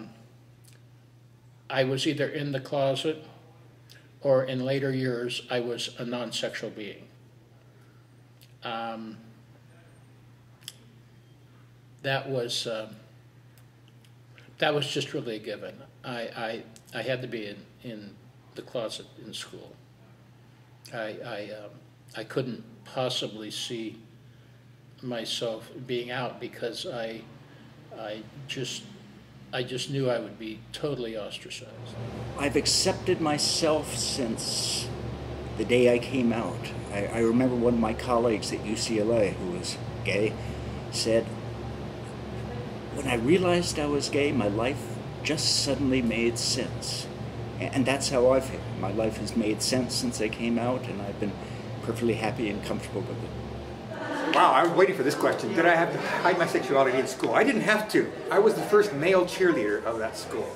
was either in the closet or in later years I was a non-sexual being. That was just really a given. I had to be in the closet in school. I couldn't possibly see myself being out because I just knew I would be totally ostracized. I've accepted myself since the day I came out. I remember one of my colleagues at UCLA who was gay said, when I realized I was gay, my life just suddenly made sense. And that's how I've had. My life has made sense since I came out, and I've been perfectly happy and comfortable with it. Wow, I was waiting for this question. Did I have to hide my sexuality in school? I didn't have to. I was the first male cheerleader of that school.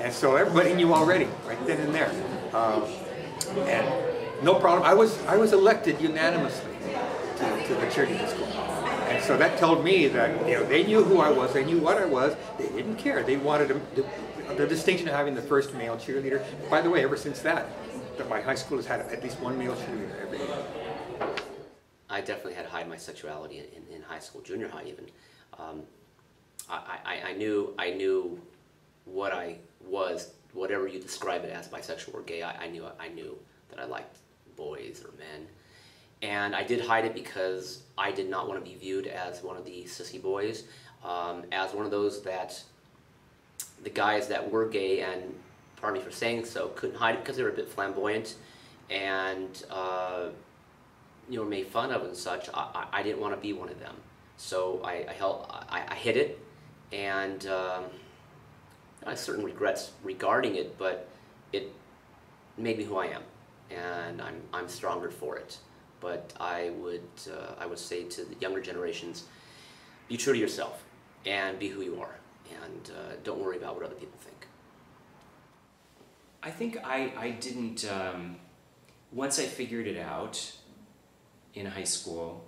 And so everybody knew already, right then and there. And no problem. I was elected unanimously to the cheerleading school. And so that told me that they knew who I was, they knew what I was, they didn't care. They wanted the distinction of having the first male cheerleader. By the way, ever since that my high school has had at least one male cheerleader every year. I definitely had to hide my sexuality in high school, junior high even. I knew what I was, whatever you describe it as, bisexual or gay. I knew that I liked boys or men. And I did hide it because I did not want to be viewed as one of the sissy boys, as one of those that the guys that were gay, and pardon me for saying so, couldn't hide it because they were a bit flamboyant and were made fun of and such. I didn't want to be one of them, so I hid it, and I have certain regrets regarding it, but it made me who I am, and I'm stronger for it. But I would say to the younger generations, be true to yourself and be who you are, and don't worry about what other people think. I think I didn't, once I figured it out in high school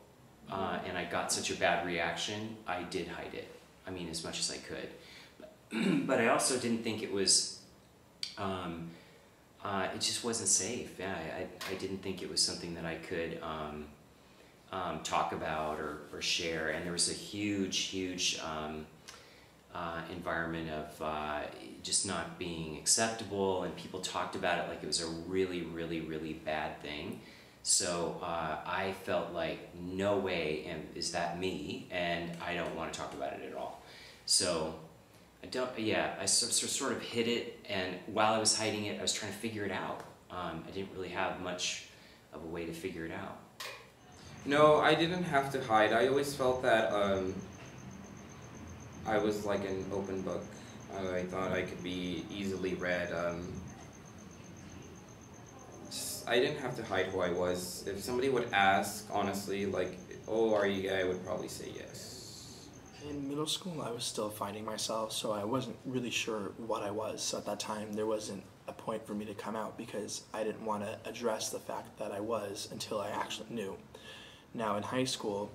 and I got such a bad reaction, I did hide it. I mean, as much as I could. But I also didn't think it was, it just wasn't safe. Yeah, I didn't think it was something that I could talk about or share. And there was a huge environment of just not being acceptable, and people talked about it like it was a really bad thing. So I felt like, no way is that me, and I don't want to talk about it at all. So I sort of hid it, and while I was hiding it, I was trying to figure it out. I didn't really have much of a way to figure it out. No, I didn't have to hide. I always felt that I was like an open book. I thought I could be easily read. I didn't have to hide who I was. If somebody would ask, honestly, like, oh, are you gay, I would probably say yes. In middle school, I was still finding myself, so I wasn't really sure what I was. So at that time, there wasn't a point for me to come out because I didn't want to address the fact that I was until I actually knew. Now in high school,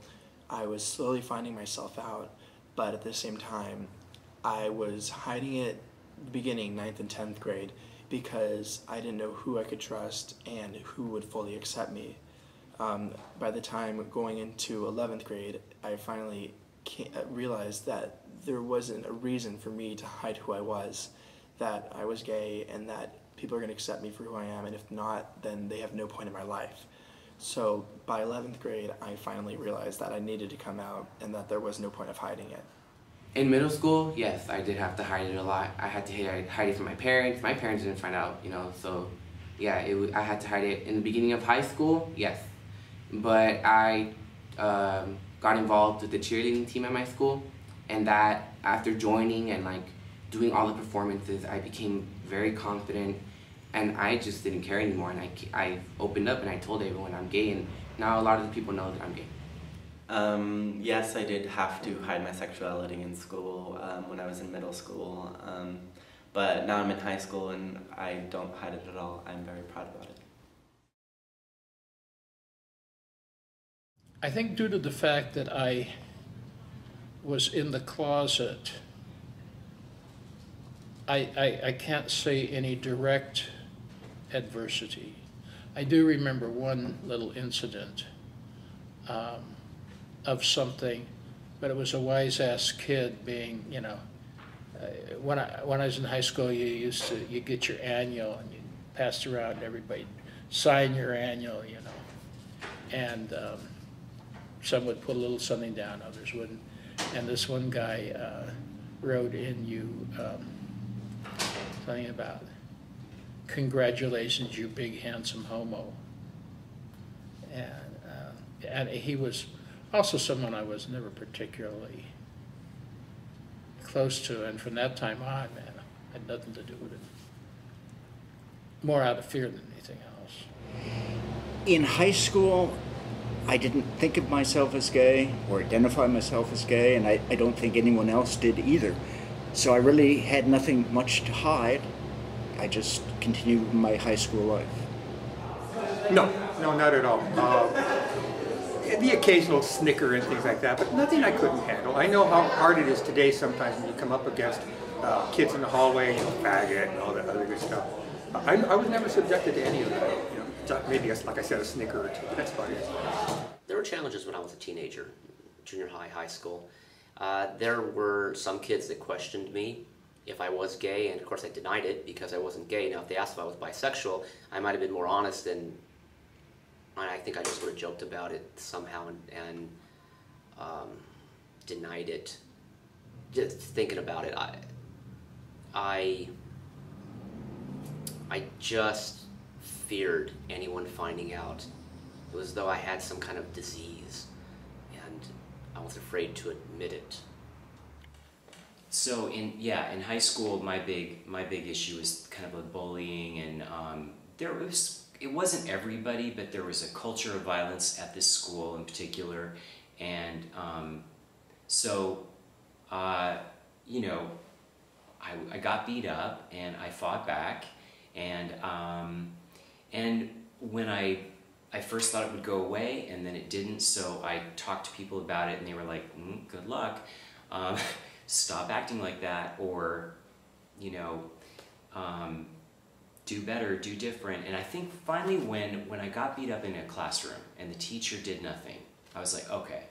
I was slowly finding myself out, but at the same time, I was hiding it beginning 9th and 10th grade because I didn't know who I could trust and who would fully accept me. By the time going into 11th grade, I finally realized that there wasn't a reason for me to hide who I was, that I was gay and that people are going to accept me for who I am, and if not, then they have no point in my life. So by 11th grade, I finally realized that I needed to come out and that there was no point of hiding it. In middle school, yes, I did have to hide it a lot. I had to hide it from my parents. My parents didn't find out, you know, so yeah, I had to hide it. In the beginning of high school, yes. But I got involved with the cheerleading team at my school, and that after joining and like doing all the performances, I became very confident, and I just didn't care anymore, and I opened up and I told everyone I'm gay, and now a lot of the people know that I'm gay. Yes, I did have to hide my sexuality in school when I was in middle school, but now I'm in high school and I don't hide it at all. I'm very proud about it. I think due to the fact that I was in the closet, I can't say any direct adversity. I do remember one little incident of something, but it was a wise-ass kid being, you know, when I was in high school, you get your annual and you pass it around to everybody, sign your annual, you know, and some would put a little something down, others wouldn't. And this one guy wrote in you something about, "Congratulations, you big handsome homo." And he was also someone I was never particularly close to, and from that time on, man, I had nothing to do with it. More out of fear than anything else. In high school, I didn't think of myself as gay or identify myself as gay, and I don't think anyone else did either. So I really had nothing much to hide. I just continued my high school life. No, not at all. The occasional snicker and things like that, but nothing I couldn't handle. I know how hard it is today sometimes when you come up against kids in the hallway, you know, faggot and all that other good stuff. I was never subjected to any of that. You know, maybe, like I said, a snicker or two, but that's about it. There were challenges when I was a teenager, junior high, high school. There were some kids that questioned me if I was gay, and of course I denied it because I wasn't gay. Now if they asked if I was bisexual, I might have been more honest, and I think I just would have joked about it somehow and denied it. Just thinking about it, I just feared anyone finding out. It was as though I had some kind of disease, and I was afraid to admit it. So in high school, my big issue was kind of with bullying, and it wasn't everybody, but there was a culture of violence at this school in particular, and you know, I got beat up and I fought back, and when I first thought it would go away, and then it didn't, so I talked to people about it and they were like, good luck, stop acting like that, or, you know, do better, do different. And I think finally when I got beat up in a classroom and the teacher did nothing, I was like, okay,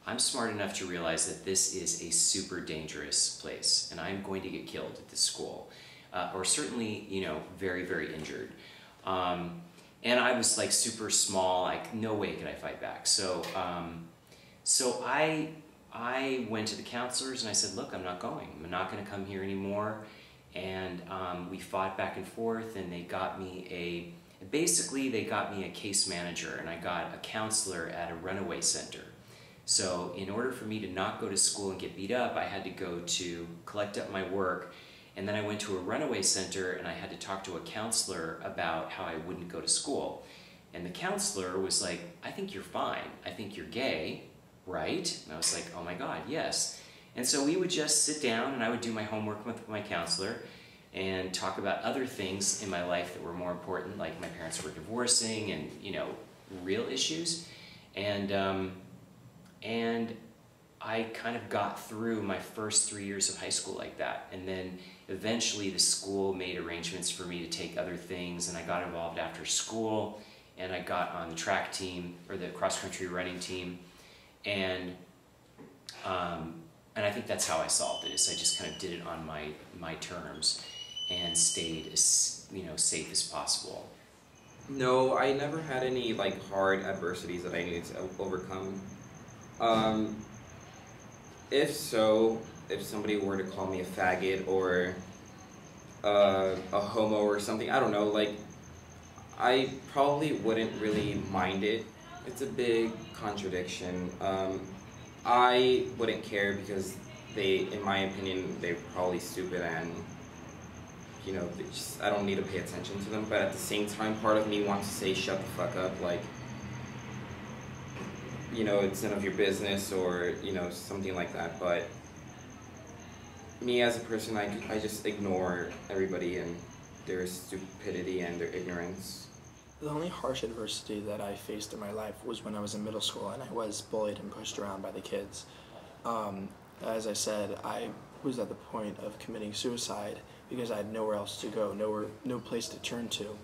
I'm smart enough to realize that this is a super dangerous place and I'm going to get killed at this school, or certainly, you know, very, very injured. And I was like super small, like no way could I fight back. So I went to the counselors and I said, look, I'm not going. I'm not going to come here anymore. And we fought back and forth, and they got me a case manager, and I got a counselor at a runaway center. So in order for me to not go to school and get beat up, I had to go to collect up my work, and then I went to a runaway center and I had to talk to a counselor about how I wouldn't go to school. And the counselor was like, I think you're fine. I think you're gay, right? And I was like, oh my God, yes. And so we would just sit down and I would do my homework with my counselor and talk about other things in my life that were more important, like my parents were divorcing and, you know, real issues. And I kind of got through my first 3 years of high school like that. And then eventually the school made arrangements for me to take other things, and I got involved after school, and I got on the track team, or the cross-country running team, and I think that's how I solved it, is I just kind of did it on my terms. and stayed as, you know, safe as possible? No, I never had any like hard adversities that I needed to overcome. If so, if somebody were to call me a faggot or a homo or something, I don't know, like, I probably wouldn't really mind it. It's a big contradiction. I wouldn't care because they, in my opinion, they're probably stupid and, you know, I don't need to pay attention to them. But at the same time, part of me wants to say, shut the fuck up, like, you know, it's none of your business or, you know, something like that. But me as a person, I just ignore everybody and their stupidity and their ignorance. The only harsh adversity that I faced in my life was when I was in middle school and I was bullied and pushed around by the kids. As I said, I was at the point of committing suicide because I had nowhere else to go, no place to turn to.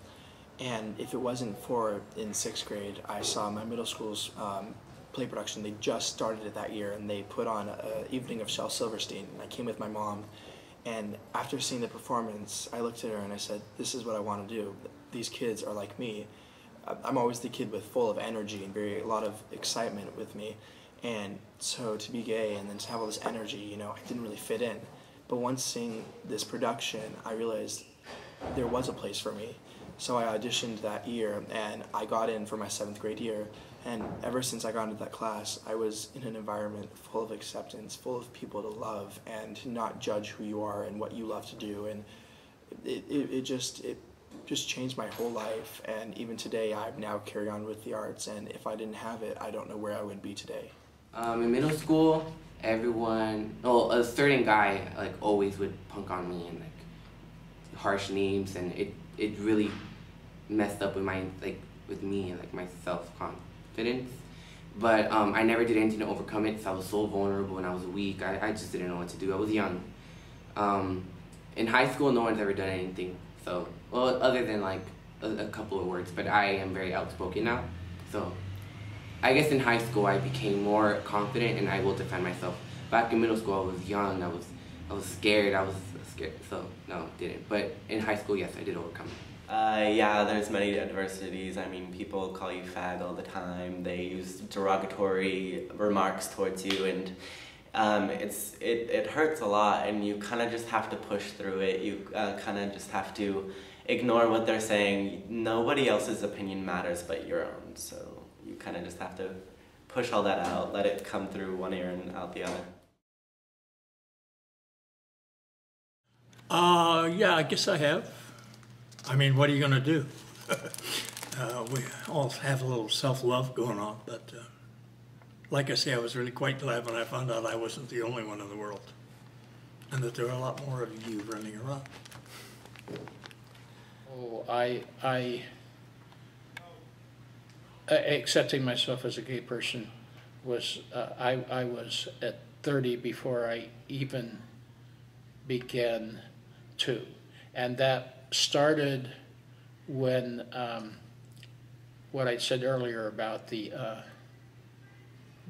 And if it wasn't for, in 6th grade, I saw my middle school's play production. They just started it that year and they put on an evening of Shel Silverstein. And I came with my mom, and after seeing the performance, I looked at her and I said, this is what I want to do. These kids are like me. I'm always the kid with full of energy and a lot of excitement with me. And so to be gay and then to have all this energy, you know, I didn't really fit in. But once seeing this production, I realized there was a place for me. So I auditioned that year and I got in for my 7th grade year. And ever since I got into that class, I was in an environment full of acceptance, full of people to love and to not judge who you are and what you love to do. And it just changed my whole life. And even today, I now carry on with the arts. And if I didn't have it, I don't know where I would be today. In middle school, everyone, a certain guy like always would punk on me and like harsh names, and it really messed up with me and like my self-confidence. But I never did anything to overcome it, so I was so vulnerable and I was weak. I just didn't know what to do. I was young. In high school, no one's ever done anything. So, well, other than like a couple of words, but I am very outspoken now. So I guess in high school I became more confident and I will defend myself. Back in middle school I was young, I was scared, so no, didn't. But in high school, yes, I did overcome it. Yeah, there's many adversities. I mean, people call you fag all the time. They use derogatory remarks towards you, and it hurts a lot, and you kind of just have to push through it. You kind of just have to ignore what they're saying. Nobody else's opinion matters but your own, so you kind of just have to push all that out, let it come through one ear and out the other. Yeah, I guess I have. I mean, what are you going to do? We all have a little self-love going on, but like I say, I was really quite glad when I found out I wasn't the only one in the world, and that there were a lot more of you running around. Oh, accepting myself as a gay person was, I was at 30 before I even began to. And that started when, what I said earlier about the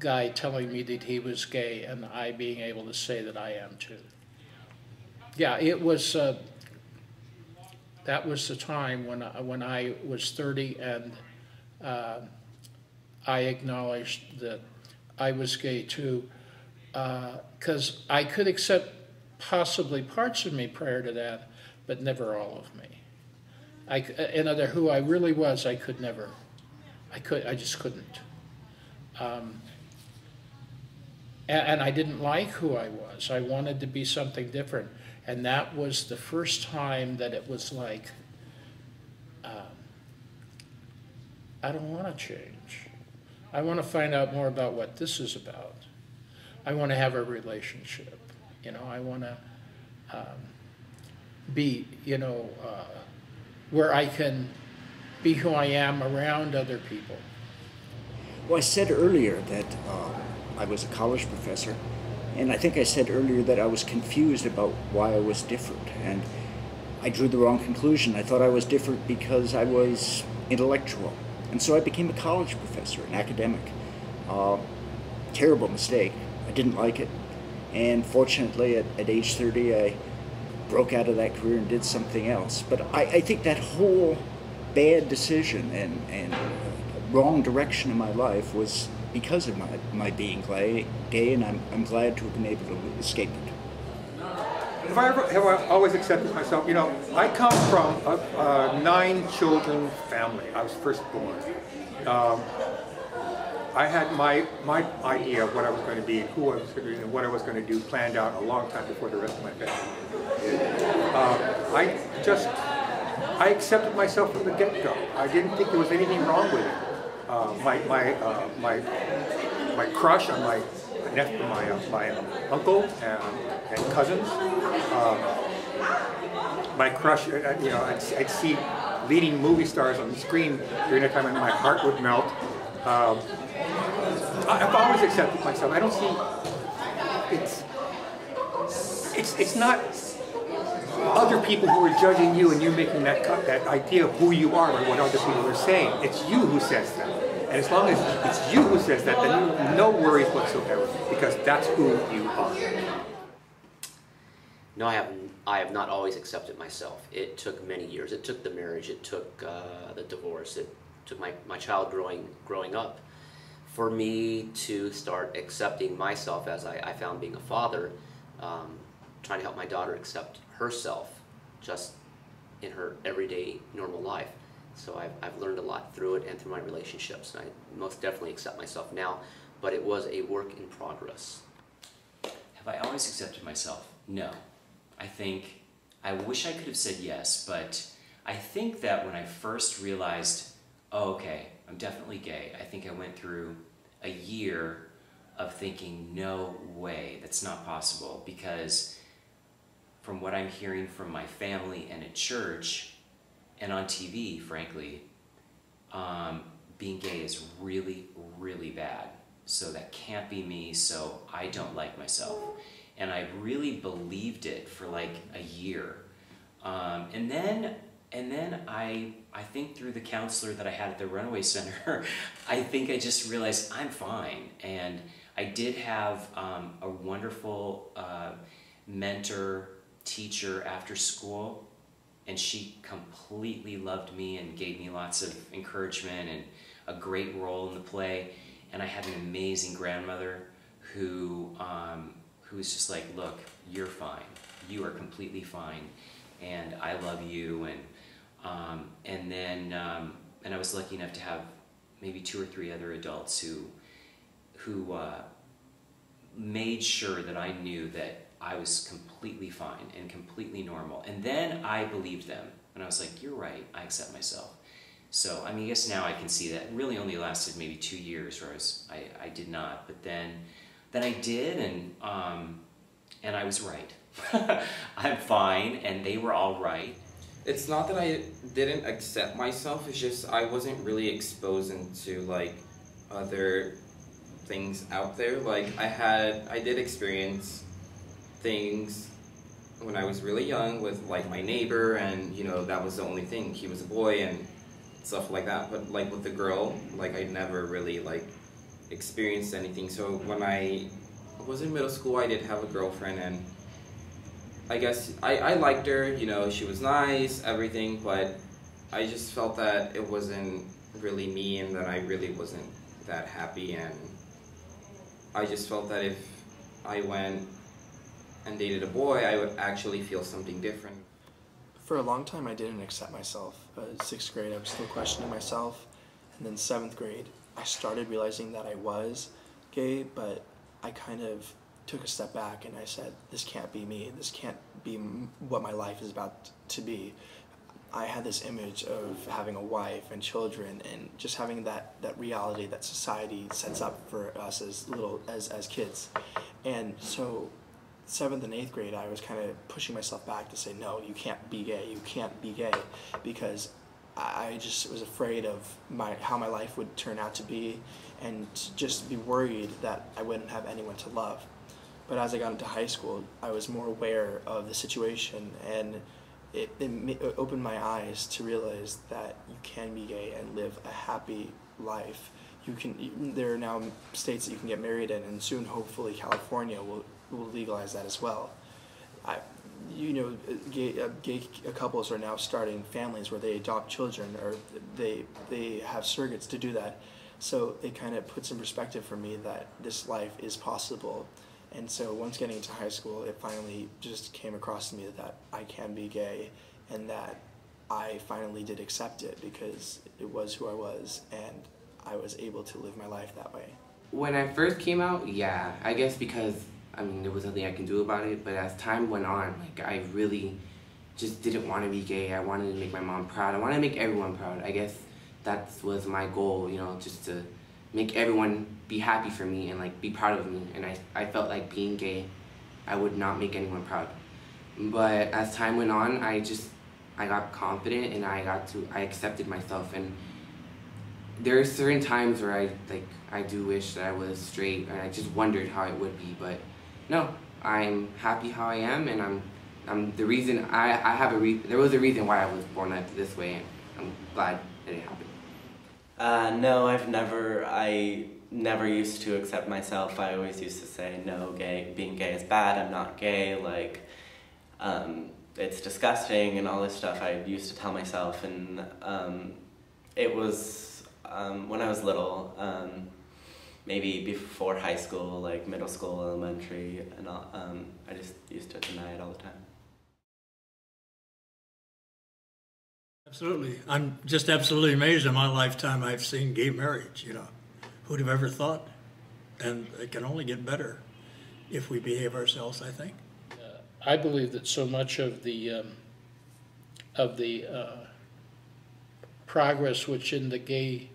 guy telling me that he was gay and I being able to say that I am too. Yeah, it was, that was the time when I was 30 and I acknowledged that I was gay too, because I could accept possibly parts of me prior to that, but never all of me. In other, who I really was, I could never. I just couldn't. And I didn't like who I was. I wanted to be something different. And that was the first time that it was like, I don't want to change. I want to find out more about what this is about. I want to have a relationship. You know, I want to be, you know, where I can be who I am around other people. Well, I said earlier that I was a college professor, and I think I said earlier that I was confused about why I was different, and I drew the wrong conclusion. I thought I was different because I was intellectual, and so I became a college professor, an academic. Terrible mistake. I didn't like it, and fortunately at age 30 I broke out of that career and did something else. But I think that whole bad decision and wrong direction in my life was because of my being gay, and I'm glad to have been able to escape it. Have I always accepted myself? You know, I come from a 9-children family. I was firstborn. I had my idea of what I was going to be, and who I was going to be, and what I was going to do planned out a long time before the rest of my family. I accepted myself from the get-go. I didn't think there was anything wrong with it. My crush on my uncle and cousins. My crush, you know, I'd see leading movie stars on the screen during the time, and my heart would melt. I've always accepted myself. I don't see it's not other people who are judging you and you making that idea of who you are or what other people are saying. It's you who says that. And as long as it's you who says that, then you have no worries whatsoever, because that's who you are. No, I have not always accepted myself. It took many years. It took the marriage. It took the divorce. It took my child growing up for me to start accepting myself as I found being a father, trying to help my daughter accept herself just in her everyday normal life. So I've learned a lot through it and through my relationships. And I most definitely accept myself now, but it was a work in progress. Have I always accepted myself? No. I wish I could have said yes, but I think that when I first realized, oh, okay, I'm definitely gay, I think I went through a year of thinking, no way, that's not possible, because from what I'm hearing from my family and at church, and on TV, frankly, being gay is really, really bad. So that can't be me, so I don't like myself. And I really believed it for like a year. And then I think through the counselor that I had at the Runaway Center, I think I just realized I'm fine. And I did have a wonderful mentor, teacher after school, and she completely loved me and gave me lots of encouragement and a great role in the play. And I had an amazing grandmother who was just like, look, you're fine. You are completely fine, and I love you. And then I was lucky enough to have maybe 2 or 3 other adults who made sure that I knew that I was completely fine and completely normal. And then I believed them, and I was like, you're right, I accept myself. So, I mean, I guess now I can see that it really only lasted maybe 2 years, where I did not. But then I did, and I was right. I'm fine, and they were all right. It's not that I didn't accept myself, it's just I wasn't really exposed into like other things out there. Like I did experience things when I was really young with like my neighbor, and you know, that was the only thing. He was a boy and stuff like that. But like with the girl, like I never really like experienced anything. So when I was in middle school, I did have a girlfriend, and I guess I liked her, you know, she was nice, everything, but I just felt that it wasn't really me, and that I really wasn't that happy, and I just felt that if I went and dated a boy, I would actually feel something different. For a long time, I didn't accept myself. 6th grade, I was still questioning myself, and then 7th grade, I started realizing that I was gay, but I kind of took a step back and I said, this can't be me. This can't be what my life is about to be. I had this image of having a wife and children, and just having that reality that society sets up for us as kids. And so 7th and 8th grade, I was kind of pushing myself back to say, no, you can't be gay. You can't be gay, because I just was afraid of how my life would turn out to be, and just be worried that I wouldn't have anyone to love. But as I got into high school, I was more aware of the situation, and it opened my eyes to realize that you can be gay and live a happy life. There are now states that you can get married in, and soon, hopefully, California will legalize that as well. gay couples are now starting families where they adopt children, or they have surrogates to do that. So it kind of puts in perspective for me that this life is possible. And so once getting into high school, it finally just came across to me that I can be gay, and that I finally did accept it because it was who I was, and I was able to live my life that way. When I first came out, yeah, I guess because, I mean, there was nothing I can do about it, but as time went on, like, I really just didn't want to be gay. I wanted to make my mom proud. I wanted to make everyone proud. I guess that was my goal, you know, just to make everyone be happy for me and, like, be proud of me. And I felt like being gay, I would not make anyone proud. But as time went on, I got confident, and I accepted myself. And there are certain times where I do wish that I was straight, and I just wondered how it would be, but no, I'm happy how I am, and I'm the reason there was a reason why I was born up this way, and I'm glad that it happened. No, I never used to accept myself. I always used to say, no, being gay is bad, I'm not gay, like, it's disgusting and all this stuff I used to tell myself. And it was when I was little, maybe before high school, like middle school, elementary, and all, I just used to deny it all the time. Absolutely. I'm just absolutely amazed in my lifetime I've seen gay marriage, you know. Who'd have ever thought? And it can only get better if we behave ourselves, I think. I believe that so much of the progress which in the gay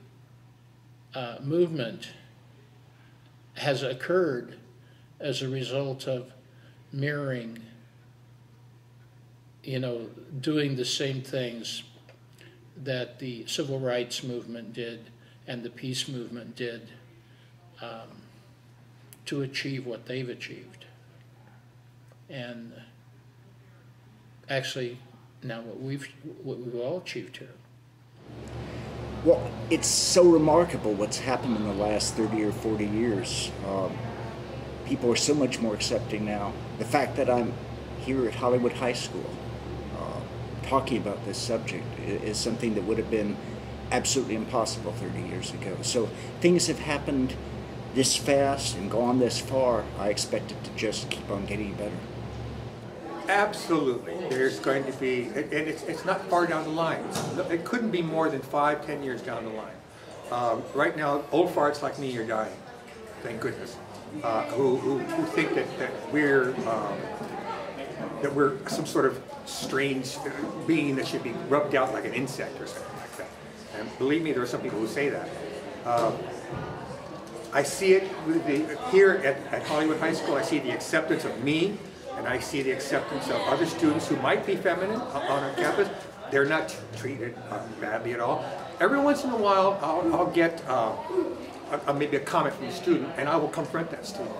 movement has occurred as a result of mirroring, you know, doing the same things that the civil rights movement did and the peace movement did to achieve what they've achieved. And actually, now what we've all achieved here. Well, it's so remarkable what's happened in the last 30 or 40 years. People are so much more accepting now. The fact that I'm here at Hollywood High School talking about this subject is something that would have been absolutely impossible 30 years ago. So things have happened this fast and gone this far. I expect it to just keep on getting better. Absolutely. There's going to be, and it's not far down the line. It couldn't be more than 5-10 years down the line. Right now, old farts like me are dying, thank goodness, who think that we're some sort of strange being that should be rubbed out like an insect or something like that. And believe me, there are some people who say that. I see it here at Hollywood High School. I see the acceptance of me, and I see the acceptance of other students who might be feminine on our campus. They're not treated badly at all. Every once in a while, I'll get maybe a comment from a student, and I will confront that student.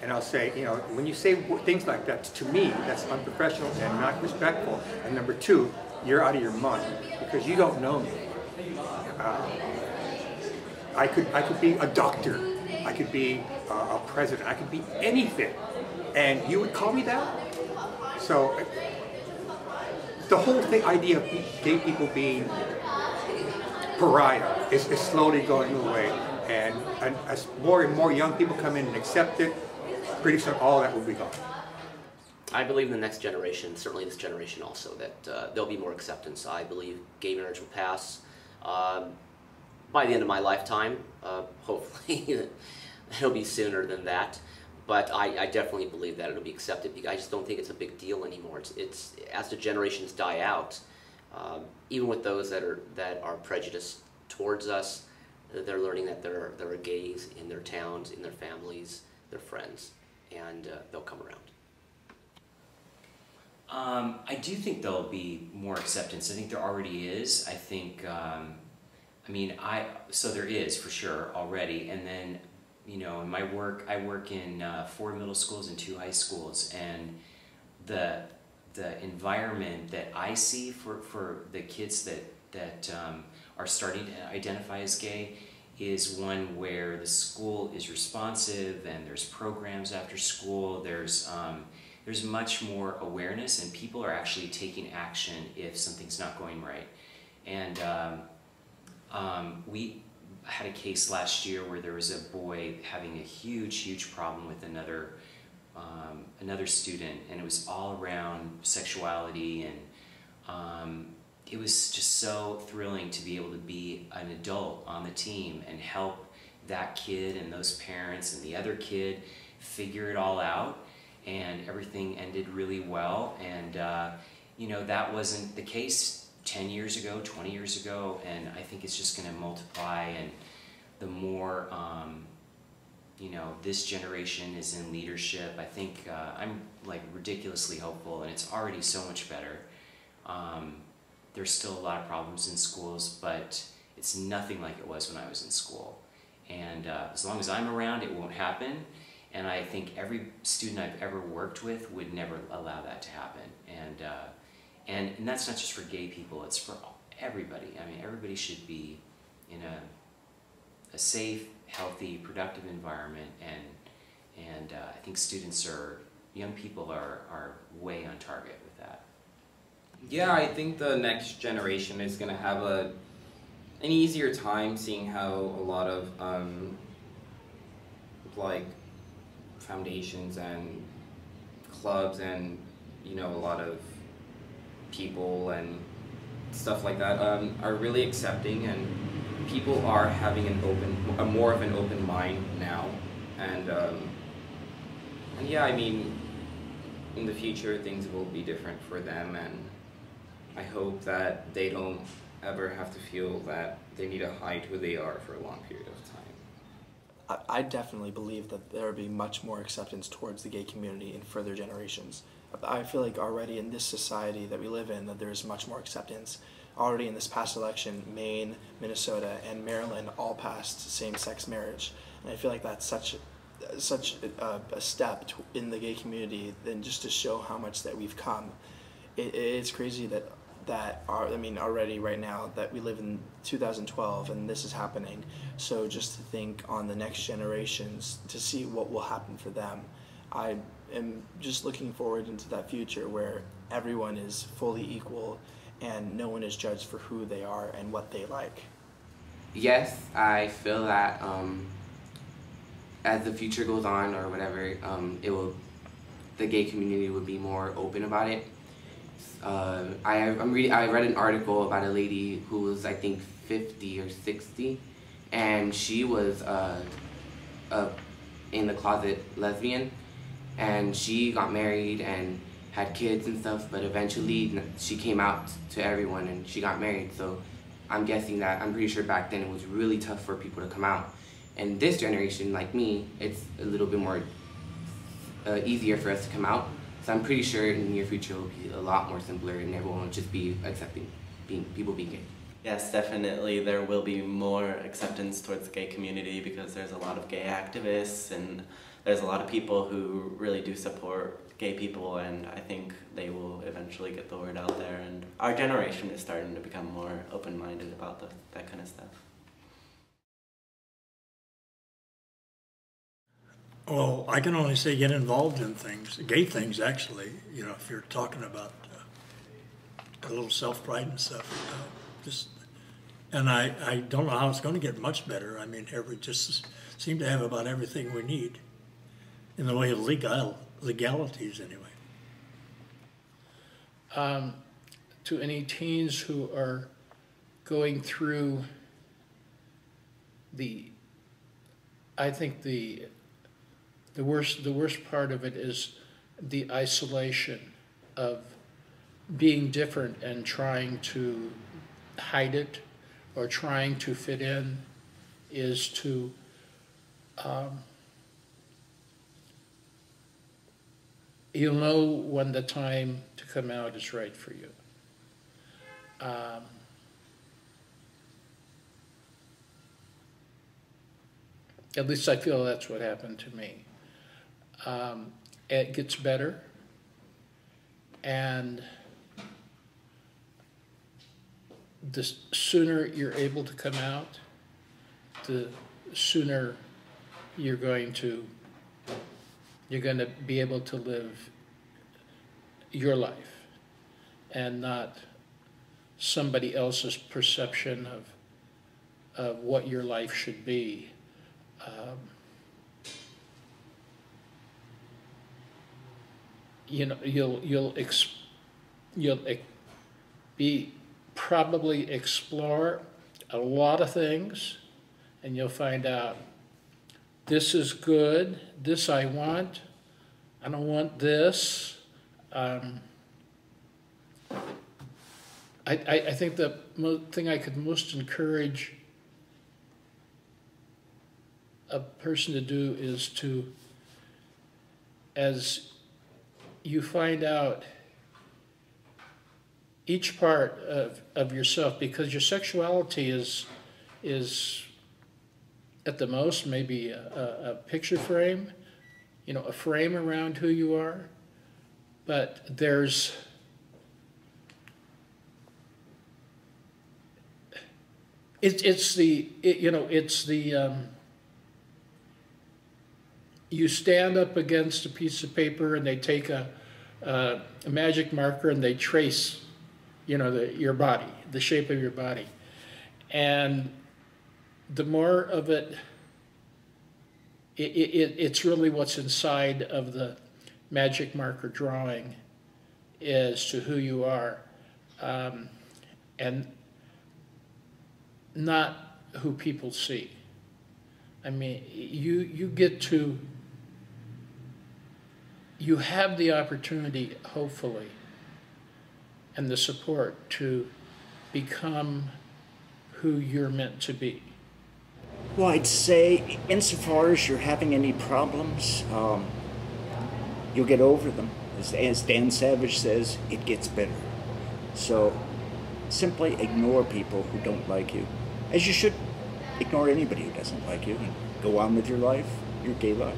And I'll say, you know, when you say things like that, to me, that's unprofessional and not respectful. And number two, you're out of your mind because you don't know me. I could be a doctor. I could be a president. I could be anything. And you would call me that? So the whole idea of gay people being pariah is slowly going away. And as more and more young people come in and accept it, pretty soon all that will be gone. I believe in the next generation, certainly this generation also, that there'll be more acceptance. I believe gay marriage will pass by the end of my lifetime. Hopefully it'll be sooner than that. But I definitely believe that it'll be accepted because I just don't think it's a big deal anymore. It's as the generations die out, even with those that are prejudiced towards us, they're learning that there are gays in their towns, in their families, their friends, and they'll come around. I do think there'll be more acceptance. I think there already is. I think, so there is for sure already. And then, you know, in my work, I work in 4 middle schools and 2 high schools, and the environment that I see for the kids that are starting to identify as gay is one where the school is responsive and there's programs after school. There's there's much more awareness, and people are actually taking action if something's not going right. And we had a case last year where there was a boy having a huge problem with another student, and it was all around sexuality, and it was just so thrilling to be able to be an adult on the team and help that kid and those parents and the other kid figure it all out, and everything ended really well. And you know, that wasn't the case 10 years ago, 20 years ago, and I think it's just going to multiply. And the more you know, this generation is in leadership, I think I'm like ridiculously hopeful, and it's already so much better. There's still a lot of problems in schools, but it's nothing like it was when I was in school. And as long as I'm around, it won't happen. And I think every student I've ever worked with would never allow that to happen. And that's not just for gay people, it's for everybody. I mean, everybody should be in a safe, healthy, productive environment. And I think young people are way on target with that. Yeah, I think the next generation is going to have an easier time seeing how a lot of like foundations and clubs and, you know, a lot of people and stuff like that are really accepting, and people are having more of an open mind now. And yeah, I mean, in the future things will be different for them, and I hope that they don't ever have to feel that they need to hide who they are for a long period of time. I definitely believe that there will be much more acceptance towards the gay community in further generations. I feel like already in this society that we live in, that there's much more acceptance. Already in this past election, Maine, Minnesota, and Maryland all passed same-sex marriage. And I feel like that's such a step in the gay community, and just to show how much that we've come. It's crazy I mean, already right now that we live in 2012 and this is happening. So just to think on the next generations to see what will happen for them. I am just looking forward into that future where everyone is fully equal and no one is judged for who they are and what they like. Yes, I feel that as the future goes on or whatever, the gay community will be more open about it. I read an article about a lady who was, I think, 50 or 60, and she was in the closet lesbian, and she got married and had kids and stuff, but eventually she came out to everyone and she got married. So I'm pretty sure back then it was really tough for people to come out. And this generation, like me, it's a little bit more easier for us to come out. So I'm pretty sure in the near future it will be a lot more simpler, and everyone will just be accepting people being gay. Yes, definitely there will be more acceptance towards the gay community because there's a lot of gay activists and there's a lot of people who really do support gay people, and I think they will eventually get the word out there, and our generation is starting to become more open-minded about that kind of stuff. Well, I can only say get involved in things, gay things actually, you know, if you're talking about a little self-pride and stuff. And I don't know how it's going to get much better. I mean, we just seem to have about everything we need in the way of legalities anyway. To any teens who are going through I think the worst part of it is the isolation of being different and trying to hide it or trying to fit in, is to you'll know when the time to come out is right for you. At least I feel that's what happened to me. It gets better, and the sooner you're able to come out, the sooner you're going to be able to live your life and not somebody else's perception of what your life should be. You know, you'll probably explore a lot of things, and you'll find out this is good, this I want, I don't want this. I think the thing I could most encourage a person to do is to, as you find out each part of yourself, because your sexuality is at the most maybe a picture frame, you know, a frame around who you are, but there's you stand up against a piece of paper and they take a magic marker and they trace, you know, your body, the shape of your body. And the more of it's really what's inside of the magic marker drawing as to who you are, and not who people see. I mean, you have the opportunity, hopefully, and the support to become who you're meant to be. Well, I'd say insofar as you're having any problems, you'll get over them. As Dan Savage says, it gets better. So simply ignore people who don't like you, as you should ignore anybody who doesn't like you, and go on with your life, your gay life.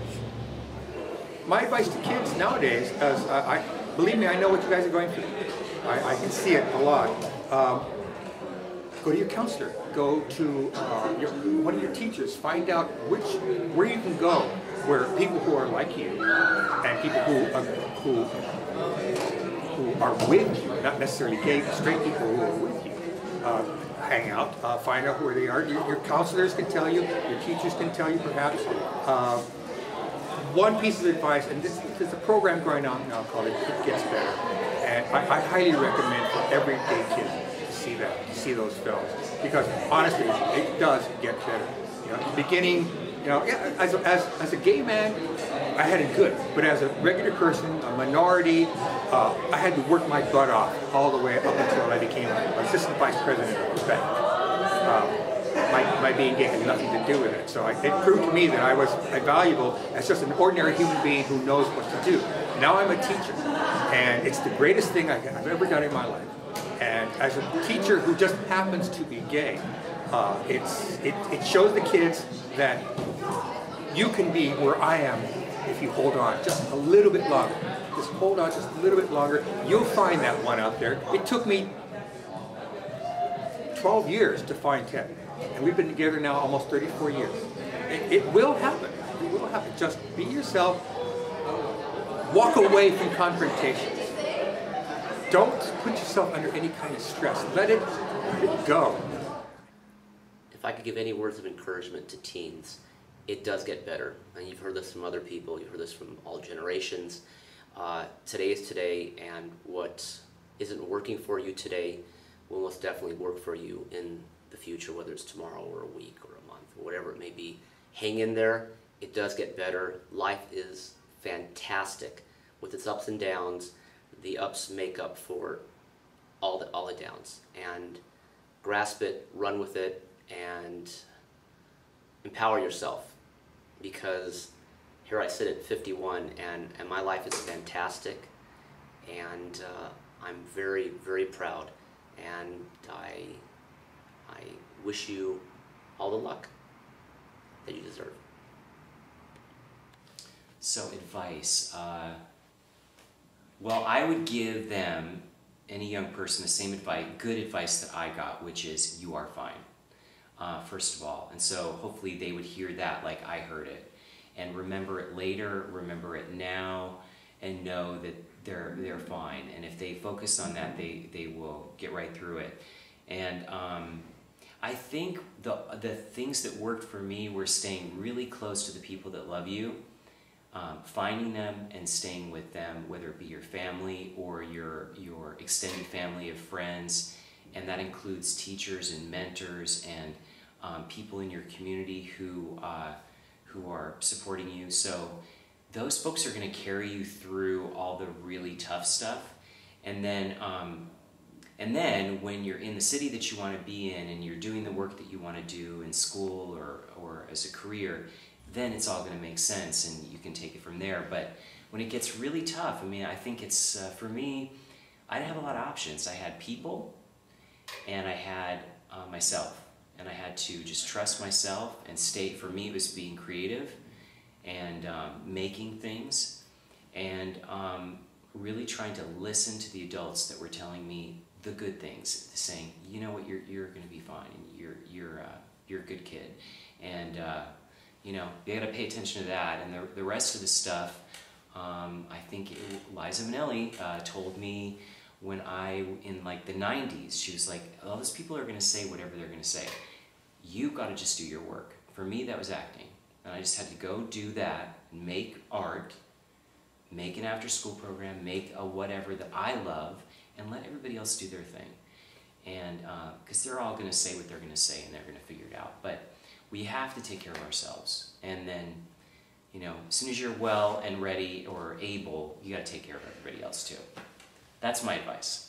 My advice to kids nowadays, believe me, I know what you guys are going through. I can see it a lot. Go to your counselor. Go to one of your teachers. Find out where you can go, where people who are like you and people who are with you, not necessarily gay, but straight people who are with you, hang out. Find out where they are. Your counselors can tell you. Your teachers can tell you, perhaps. One piece of advice, and there's a program going on now called It Gets Better, and I highly recommend for every gay kid to see that, to see those films, because honestly, it does get better. You know, beginning, you know, yeah, as a gay man, I had it good, but as a regular person, a minority, I had to work my butt off all the way up until I became assistant vice president of the bank. My being gay had nothing to do with it. So it proved to me that I was valuable as just an ordinary human being who knows what to do. Now I'm a teacher, and it's the greatest thing I've ever done in my life. And as a teacher who just happens to be gay, it shows the kids that you can be where I am if you hold on just a little bit longer. Just hold on just a little bit longer. You'll find that one out there. It took me 12 years to find Ted. And we've been together now almost 34 years. It will happen. It will happen. Just be yourself. Walk away from confrontations. Don't put yourself under any kind of stress. Let it go. If I could give any words of encouragement to teens, it does get better. And you've heard this from other people. You've heard this from all generations. Today is today, and what isn't working for you today will most definitely work for you in the future, whether it's tomorrow or a week or a month or whatever it may be. Hang in there. It does get better. Life is fantastic with its ups and downs. The ups make up for all the downs, and grasp it, run with it, and empower yourself, because here I sit at 51 and my life is fantastic, and I'm very, very proud, and I wish you all the luck that you deserve. So advice, well, I would give them, any young person, the same advice, good advice that I got, which is you are fine, first of all. And so hopefully they would hear that like I heard it, and remember it later, remember it now, and know that they're fine. And if they focus on that, they will get right through it. And I think the things that worked for me were staying really close to the people that love you, finding them and staying with them, whether it be your family or your extended family of friends, and that includes teachers and mentors and people in your community who are supporting you. So those folks are going to carry you through all the really tough stuff, and then when you're in the city that you want to be in and you're doing the work that you want to do in school or as a career, then it's all going to make sense and you can take it from there. But when it gets really tough, I mean, I think it's, for me, I didn't have a lot of options. I had people and I had myself, and I had to just trust myself and stay. For me, it was being creative and making things, and really trying to listen to the adults that were telling me the good things, saying, you know what, you're going to be fine, and you're a good kid, and you know, you got to pay attention to that. And the rest of the stuff, I think Liza Minnelli told me when in like the 90s, she was like, all those people are going to say whatever they're going to say. You got to just do your work. For me, that was acting. And I just had to go do that, make art, make an after-school program, make a whatever that I love, and let everybody else do their thing. And because they're all going to say what they're going to say, and they're going to figure it out. But we have to take care of ourselves. And then, you know, as soon as you're well and ready or able, you got to take care of everybody else too. That's my advice.